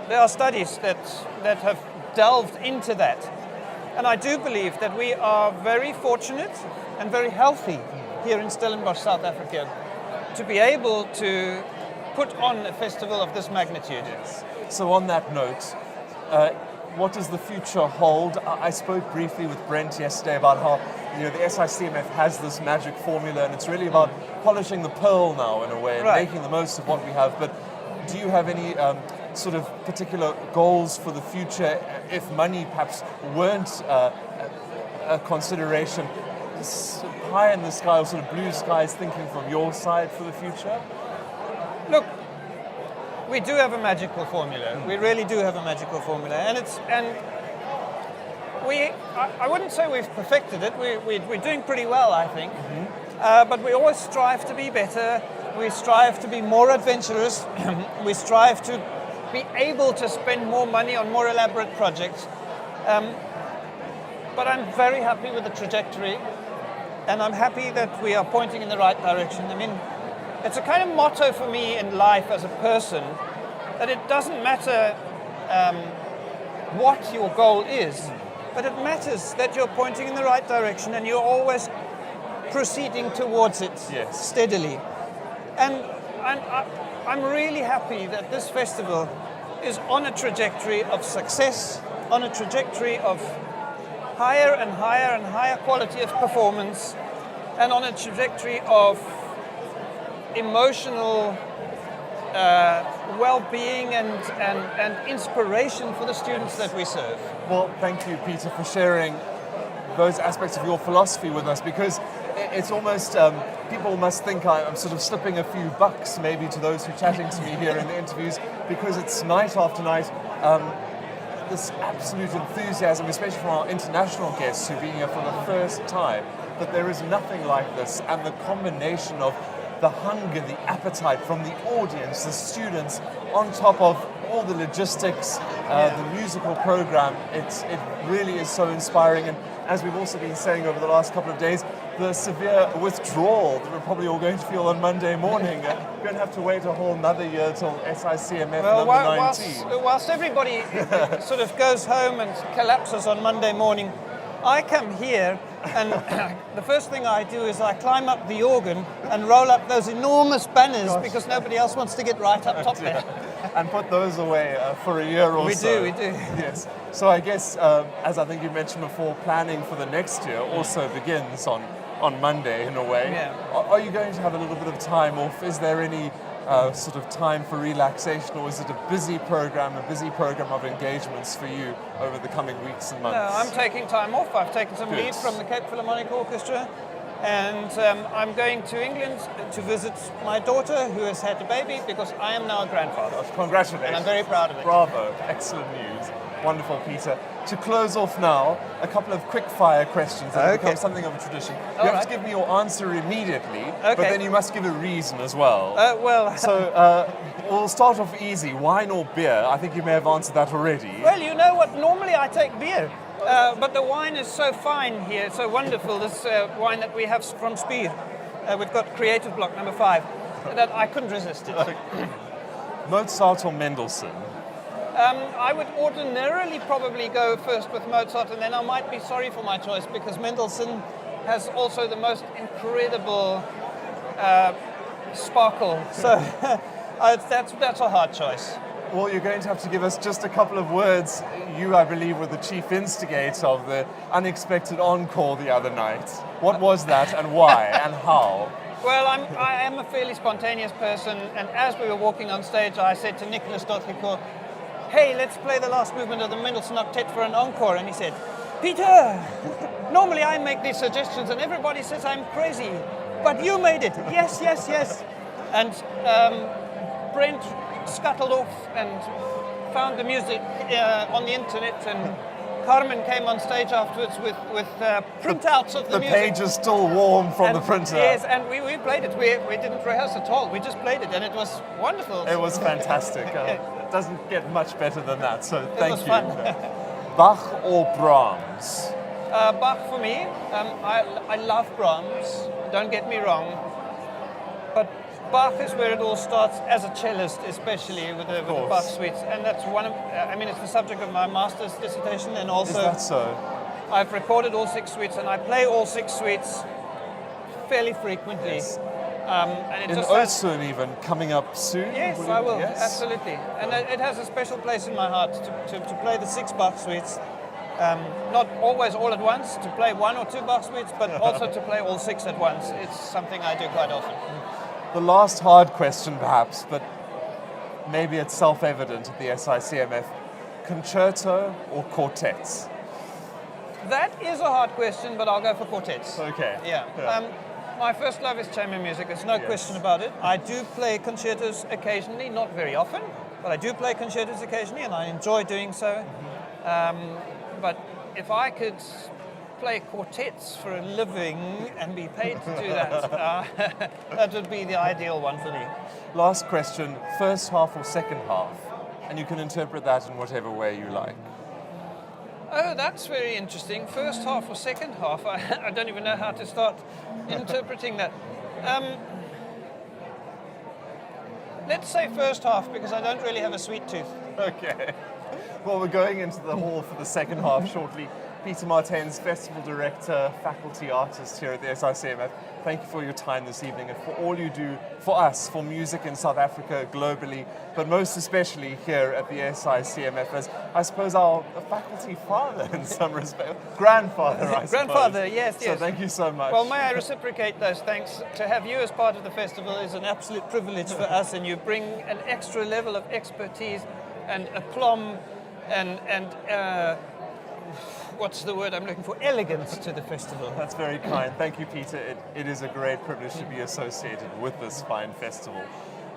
There are studies that have delved into that. And I do believe that we are very fortunate and very healthy here in Stellenbosch, South Africa, to be able to put on a festival of this magnitude. so on that note, what does the future hold? I spoke briefly with Brent yesterday about how the SICMF has this magic formula, and it's really about polishing the pearl now in a way, and Right. making the most of what we have. But do you have any sort of particular goals for the future if money perhaps weren't a consideration? High in the sky, or sort of blue skies thinking from your side for the future? Look, we do have a magical formula. We really do have a magical formula, and I wouldn't say we've perfected it. We're doing pretty well, I think. But we always strive to be better. We strive to be more adventurous. We strive to be able to spend more money on more elaborate projects. But I'm very happy with the trajectory, and I'm happy that we are pointing in the right direction. I mean, it's a kind of motto for me in life as a person, that it doesn't matter what your goal is, but it matters that you're pointing in the right direction and you're always proceeding towards it steadily. And I'm really happy that this festival is on a trajectory of success, on a trajectory of higher and higher and higher quality of performance, and on a trajectory of emotional well-being and inspiration for the students that we serve. Well, thank you, Peter, for sharing those aspects of your philosophy with us, because it's almost, people must think I'm sort of slipping a few bucks maybe to those who are chatting to me here in the interviews, because it's night after night, this absolute enthusiasm, especially from our international guests who've been here for the first time, that there is nothing like this, and the combination of the hunger, the appetite from the audience, the students, on top of all the logistics, the musical program, it really is so inspiring. And as we've also been saying over the last couple of days, the severe withdrawal that we're probably all going to feel on Monday morning. We're going to have to wait a whole another year till SICMF number 19. Whilst everybody sort of goes home and collapses on Monday morning, I come here and the first thing I do is I climb up the organ and roll up those enormous banners because nobody else wants to get right up top there. And put those away for a year or so. We do. Yes. So I guess, as I think you mentioned before, planning for the next year also begins on Monday in a way. Yeah. Are you going to have a little bit of time off? Is there any sort of time for relaxation, or is it a busy program of engagements for you over the coming weeks and months? No, I'm taking time off. I've taken some Good. leave from the Cape Philharmonic Orchestra, and I'm going to England to visit my daughter who has had a baby, because I am now a grandfather. Congratulations. And I'm very proud of it. Bravo. Excellent news. Wonderful, Peter. To close off now, a couple of quick fire questions that have become something of a tradition. You have to give me your answer immediately, but then you must give a reason as well. So we'll start off easy. Wine or beer? I think you may have answered that already. Well, you know what? Normally I take beer, but the wine is so fine here, so wonderful. This wine that we have from Spier, we've got Creative Block number 5, that I couldn't resist it. Mozart or Mendelssohn? I would ordinarily probably go first with Mozart, and then I might be sorry for my choice, because Mendelssohn has also the most incredible sparkle. So that's a hard choice. Well, you're going to have to give us just a couple of words. You, I believe, were the chief instigator of the unexpected encore the other night. What was that, and why, and how? Well, I am a fairly spontaneous person, and as we were walking on stage, I said to Nicholas Dotlico, "Hey, let's play the last movement of the Mendelssohn Octet for an encore." And he said, "Peter, normally I make these suggestions and everybody says I'm crazy, but you made it." Yes, yes, yes. And Brent scuttled off and found the music on the internet, and Carmen came on stage afterwards with printouts of the music. The page is still warm from the printer. Yes, and we played it. We didn't rehearse at all. We just played it, and it was wonderful. It was fantastic. It doesn't get much better than that, so thank you. It was fun. Bach or Brahms? Bach for me. I love Brahms, don't get me wrong. But Bach is where it all starts, as a cellist especially, with the Bach suites. And that's it's the subject of my master's dissertation, and also... Is that so? I've recorded all 6 suites, and I play all 6 suites fairly frequently. Yes. And it In just has, Osun even, coming up soon? yes, you- I will, yes? absolutely. And it has a special place in my heart to play the 6 Bach suites. Not always all at once, to play 1 or 2 Bach suites, but also to play all 6 at once. It's something I do quite often. The last hard question perhaps, but maybe it's self-evident at the SICMF. Concerto or quartets? That is a hard question, but I'll go for quartets. Okay. Yeah. My first love is chamber music, there's no question about it. I do play concertos occasionally, not very often, but I do play concertos occasionally and I enjoy doing so. But if I could play quartets for a living and be paid to do that, that would be the ideal one for me. Last question, first half or second half? And you can interpret that in whatever way you like. Oh, that's very interesting. First half or second half? I don't even know how to start interpreting that. Let's say first half, because I don't really have a sweet tooth. Okay. Well, we're going into the hall for the second half shortly. Peter Martens, Festival Director, Faculty Artist here at the SICMF. Thank you for your time this evening and for all you do for us, for music in South Africa, globally, but most especially here at the SICMF as, I suppose, our faculty father in some respect. Grandfather, I suppose. Grandfather, yes, So yes. thank you so much. Well, may I reciprocate those thanks? To have you as part of the festival is an absolute privilege for us, and you bring an extra level of expertise and aplomb and what's the word I'm looking for? Elegance to the festival. That's very kind. Thank you, Peter. It is a great privilege to be associated with this fine festival.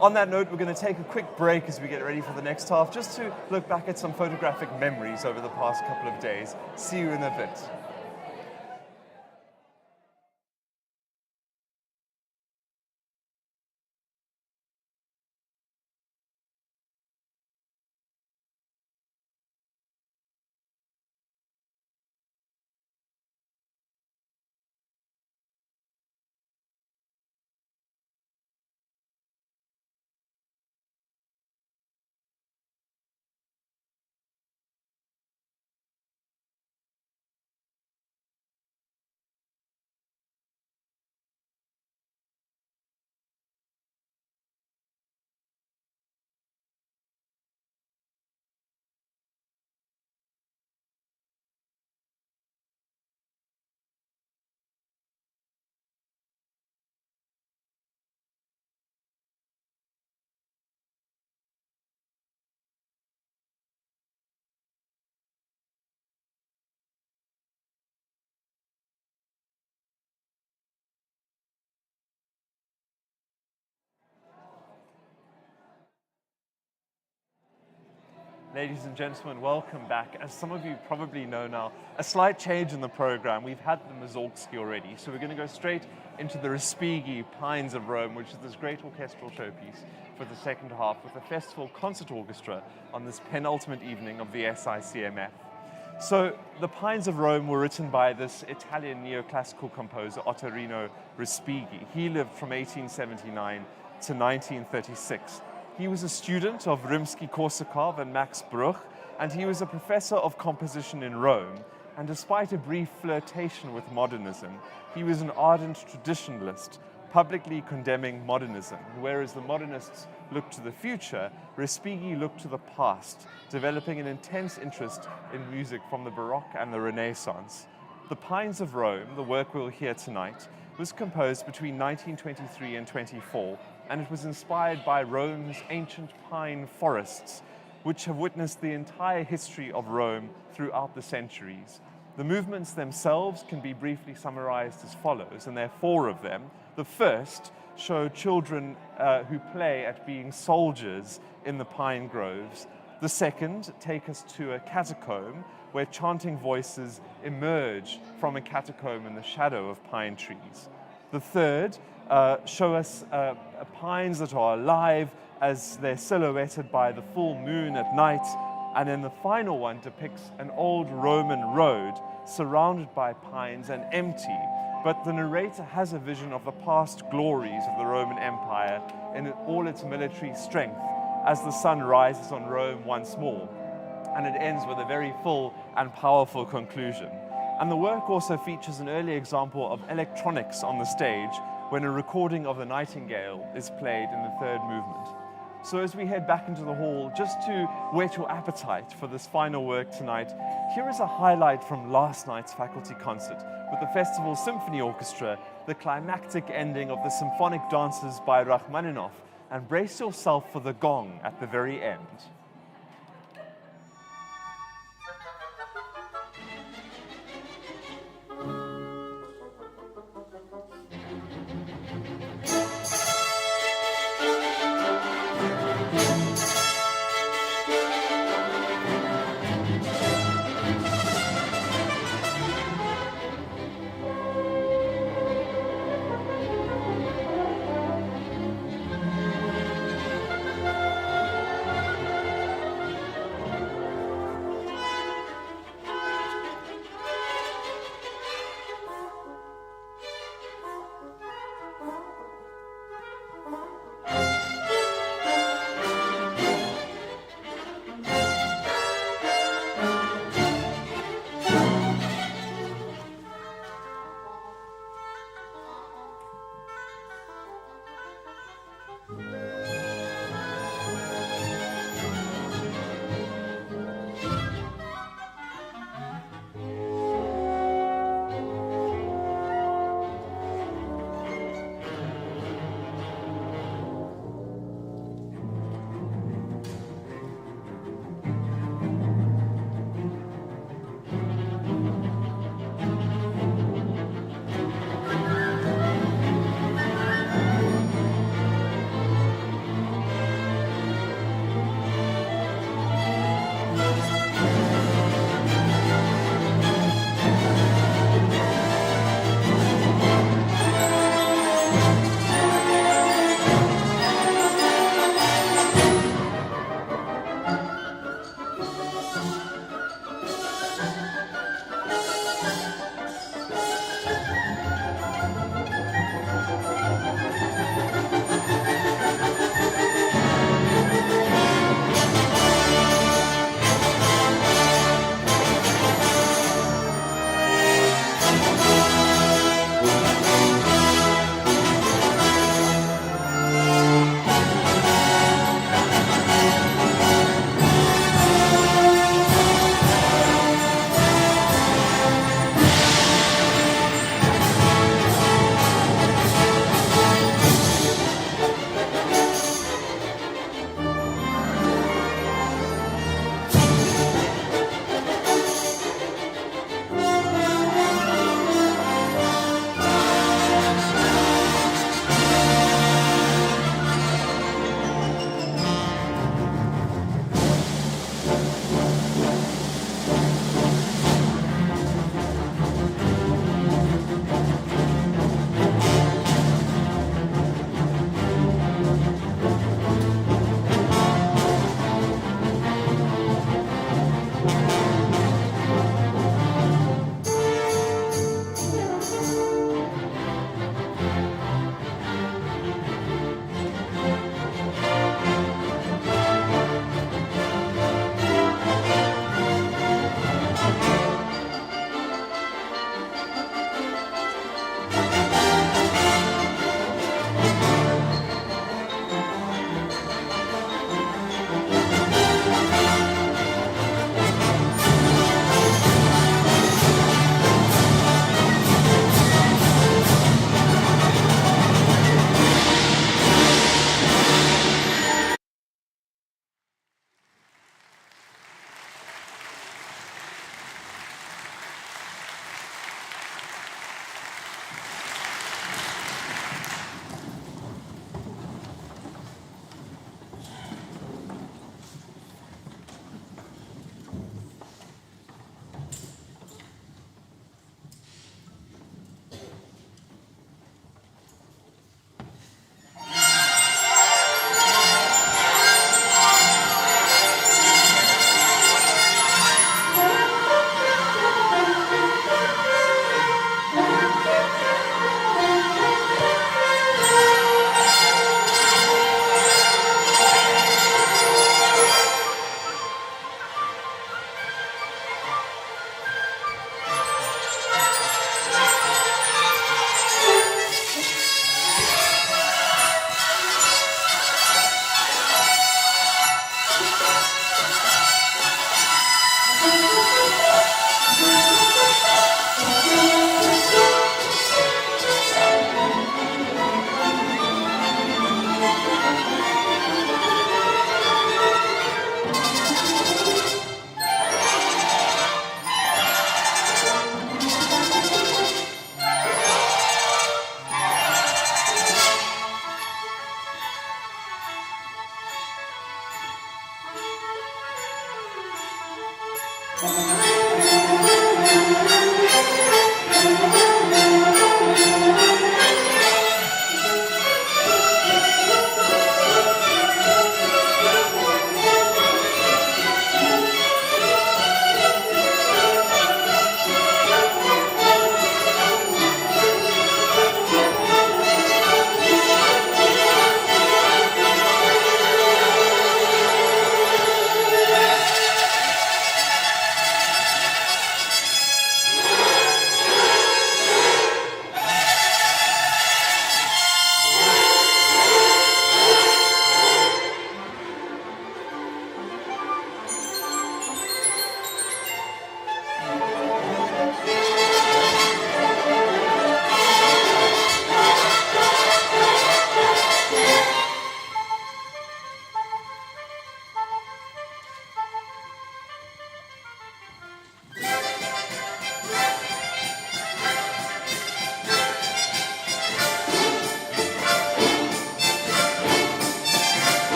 On that note, we're going to take a quick break as we get ready for the next half, just to look back at some photographic memories over the past couple of days. See you in a bit. Ladies and gentlemen, welcome back. As some of you probably know now, a slight change in the program. We've had the Mussorgsky already, so we're going to go straight into the Respighi Pines of Rome, which is this great orchestral showpiece for the second half with the Festival Concert Orchestra on this penultimate evening of the SICMF. So the Pines of Rome were written by this Italian neoclassical composer Ottorino Respighi. He lived from 1879 to 1936. He was a student of Rimsky-Korsakov and Max Bruch, and he was a professor of composition in Rome. And despite a brief flirtation with modernism, he was an ardent traditionalist, publicly condemning modernism. Whereas the modernists looked to the future, Respighi looked to the past, developing an intense interest in music from the Baroque and the Renaissance. The Pines of Rome, the work we'll hear tonight, was composed between 1923 and 24, and it was inspired by Rome's ancient pine forests, which have witnessed the entire history of Rome throughout the centuries. The movements themselves can be briefly summarized as follows, and there are 4 of them. The first show children who play at being soldiers in the pine groves. The second take us to a catacomb where chanting voices emerge from a catacomb in the shadow of pine trees. The third show us pines that are alive as they're silhouetted by the full moon at night. And then the final one depicts an old Roman road surrounded by pines and empty. But the narrator has a vision of the past glories of the Roman Empire in all its military strength as the sun rises on Rome once more. And it ends with a very full and powerful conclusion. And the work also features an early example of electronics on the stage, when a recording of the Nightingale is played in the third movement. So as we head back into the hall, just to whet your appetite for this final work tonight, here is a highlight from last night's faculty concert with the Festival Symphony Orchestra, the climactic ending of the Symphonic Dances by Rachmaninoff, and brace yourself for the gong at the very end.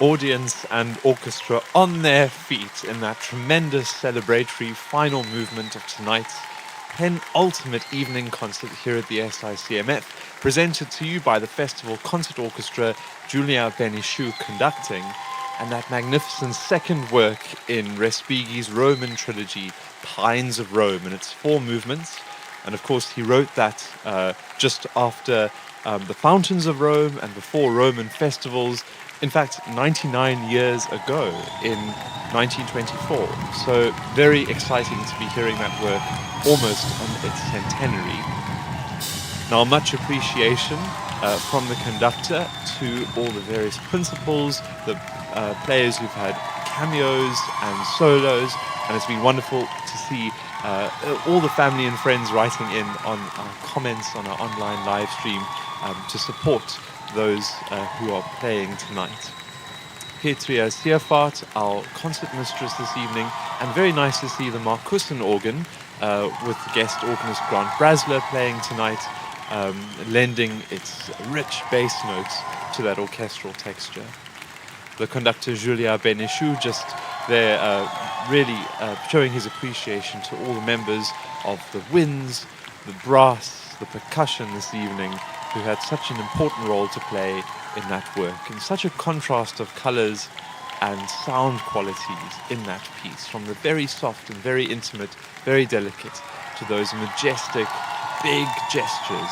audience and orchestra on their feet in that tremendous celebratory final movement of tonight's penultimate evening concert here at the SICMF, presented to you by the Festival Concert Orchestra, Julia Benichou conducting, and that magnificent second work in Respighi's Roman trilogy, Pines of Rome, and its 4 movements. And of course, he wrote that just after the Fountains of Rome and before Roman festivals. In fact, 99 years ago in 1924. So very exciting to be hearing that work almost on its centenary. Now, much appreciation from the conductor to all the various principals, the players who've had cameos and solos, and it's been wonderful to see all the family and friends writing in on our comments on our online live stream to support those who are playing tonight. Petria Seerfahrt, our concert mistress this evening, and very nice to see the Marcussen organ with guest organist Grant Brasler playing tonight, lending its rich bass notes to that orchestral texture. The conductor Julia Benichou just there really showing his appreciation to all the members of the winds, the brass, the percussion this evening, who had such an important role to play in that work, and such a contrast of colours and sound qualities in that piece, from the very soft and very intimate, very delicate, to those majestic, big gestures.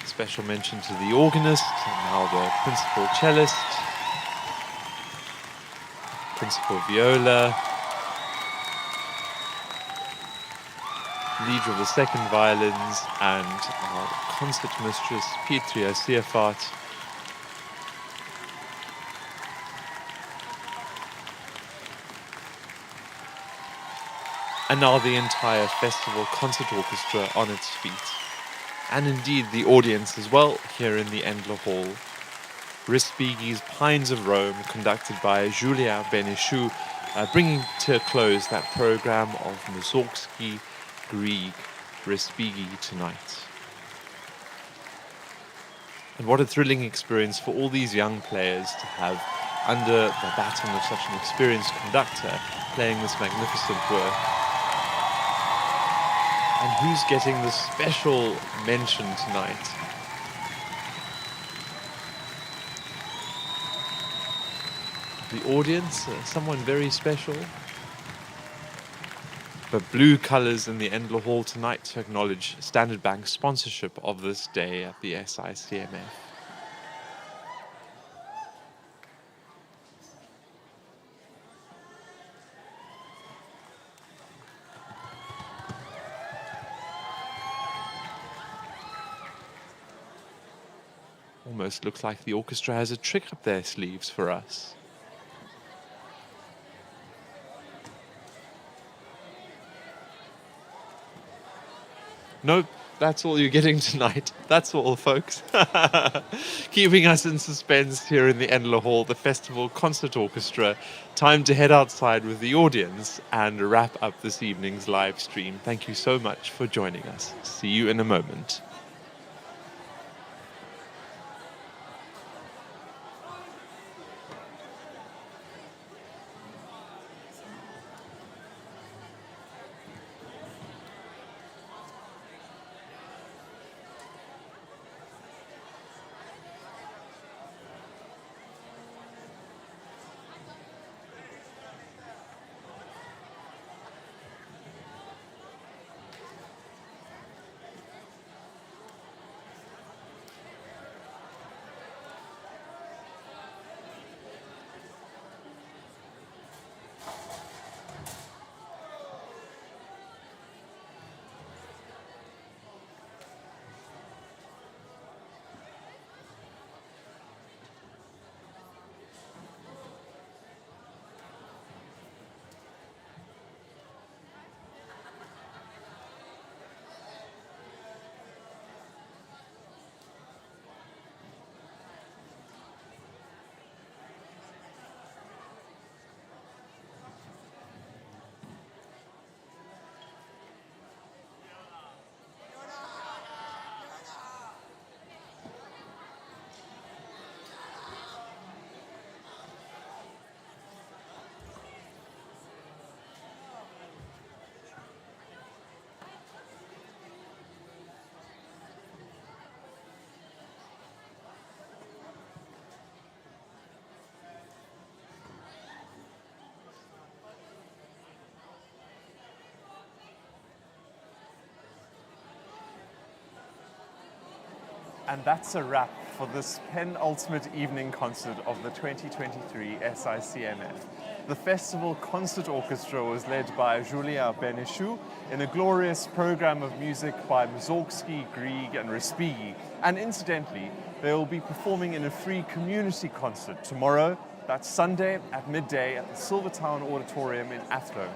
Special mention to the organist, and now the principal cellist, principal viola, leader of the second violins, and our concert mistress, Petria Seerfahrt. And now the entire Festival Concert Orchestra on its feet. And indeed the audience as well here in the Endler Hall. Respighi's Pines of Rome, conducted by Julia Benichou, bringing to a close that program of Mussorgsky, Grieg, Respighi tonight. And what a thrilling experience for all these young players to have under the baton of such an experienced conductor playing this magnificent work. And who's getting the special mention tonight? The audience, someone very special. The blue colours in the Endler Hall tonight to acknowledge Standard Bank's sponsorship of this day at the SICMF. Almost looks like the orchestra has a trick up their sleeves for us. Nope, that's all you're getting tonight. That's all, folks. Keeping us in suspense here in the Endler Hall, the Festival Concert Orchestra. Time to head outside with the audience and wrap up this evening's live stream. Thank you so much for joining us. See you in a moment. And that's a wrap for this penultimate evening concert of the 2023 SICMF. The festival concert orchestra was led by Julia Beneshou in a glorious program of music by Mussorgsky, Grieg and Respighi. And incidentally, they will be performing in a free community concert tomorrow, that's Sunday at midday at the Silvertown Auditorium in Athlone.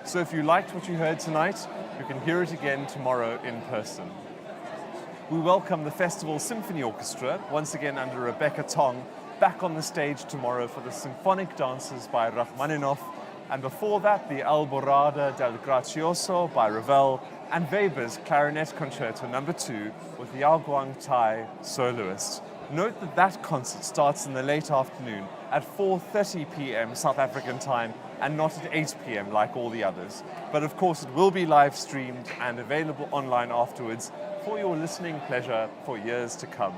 So if you liked what you heard tonight, you can hear it again tomorrow in person. We welcome the Festival Symphony Orchestra, once again under Rebecca Tong, back on the stage tomorrow for the symphonic dances by Rachmaninoff, and before that the Alborada del Gracioso by Ravel, and Weber's Clarinet Concerto No. 2 with Yao Guang Tai, soloist. Note that that concert starts in the late afternoon at 4:30 p.m. South African time and not at 8 p.m. like all the others. But of course it will be live streamed and available online afterwards for your listening pleasure for years to come.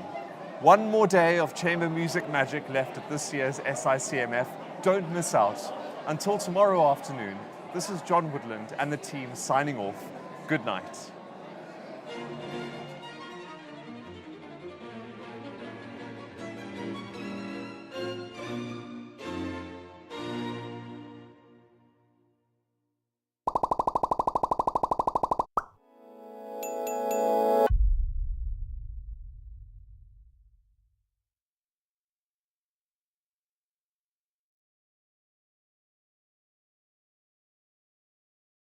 One more day of chamber music magic left at this year's SICMF. Don't miss out. Until tomorrow afternoon, this is John Woodland and the team signing off. Good night.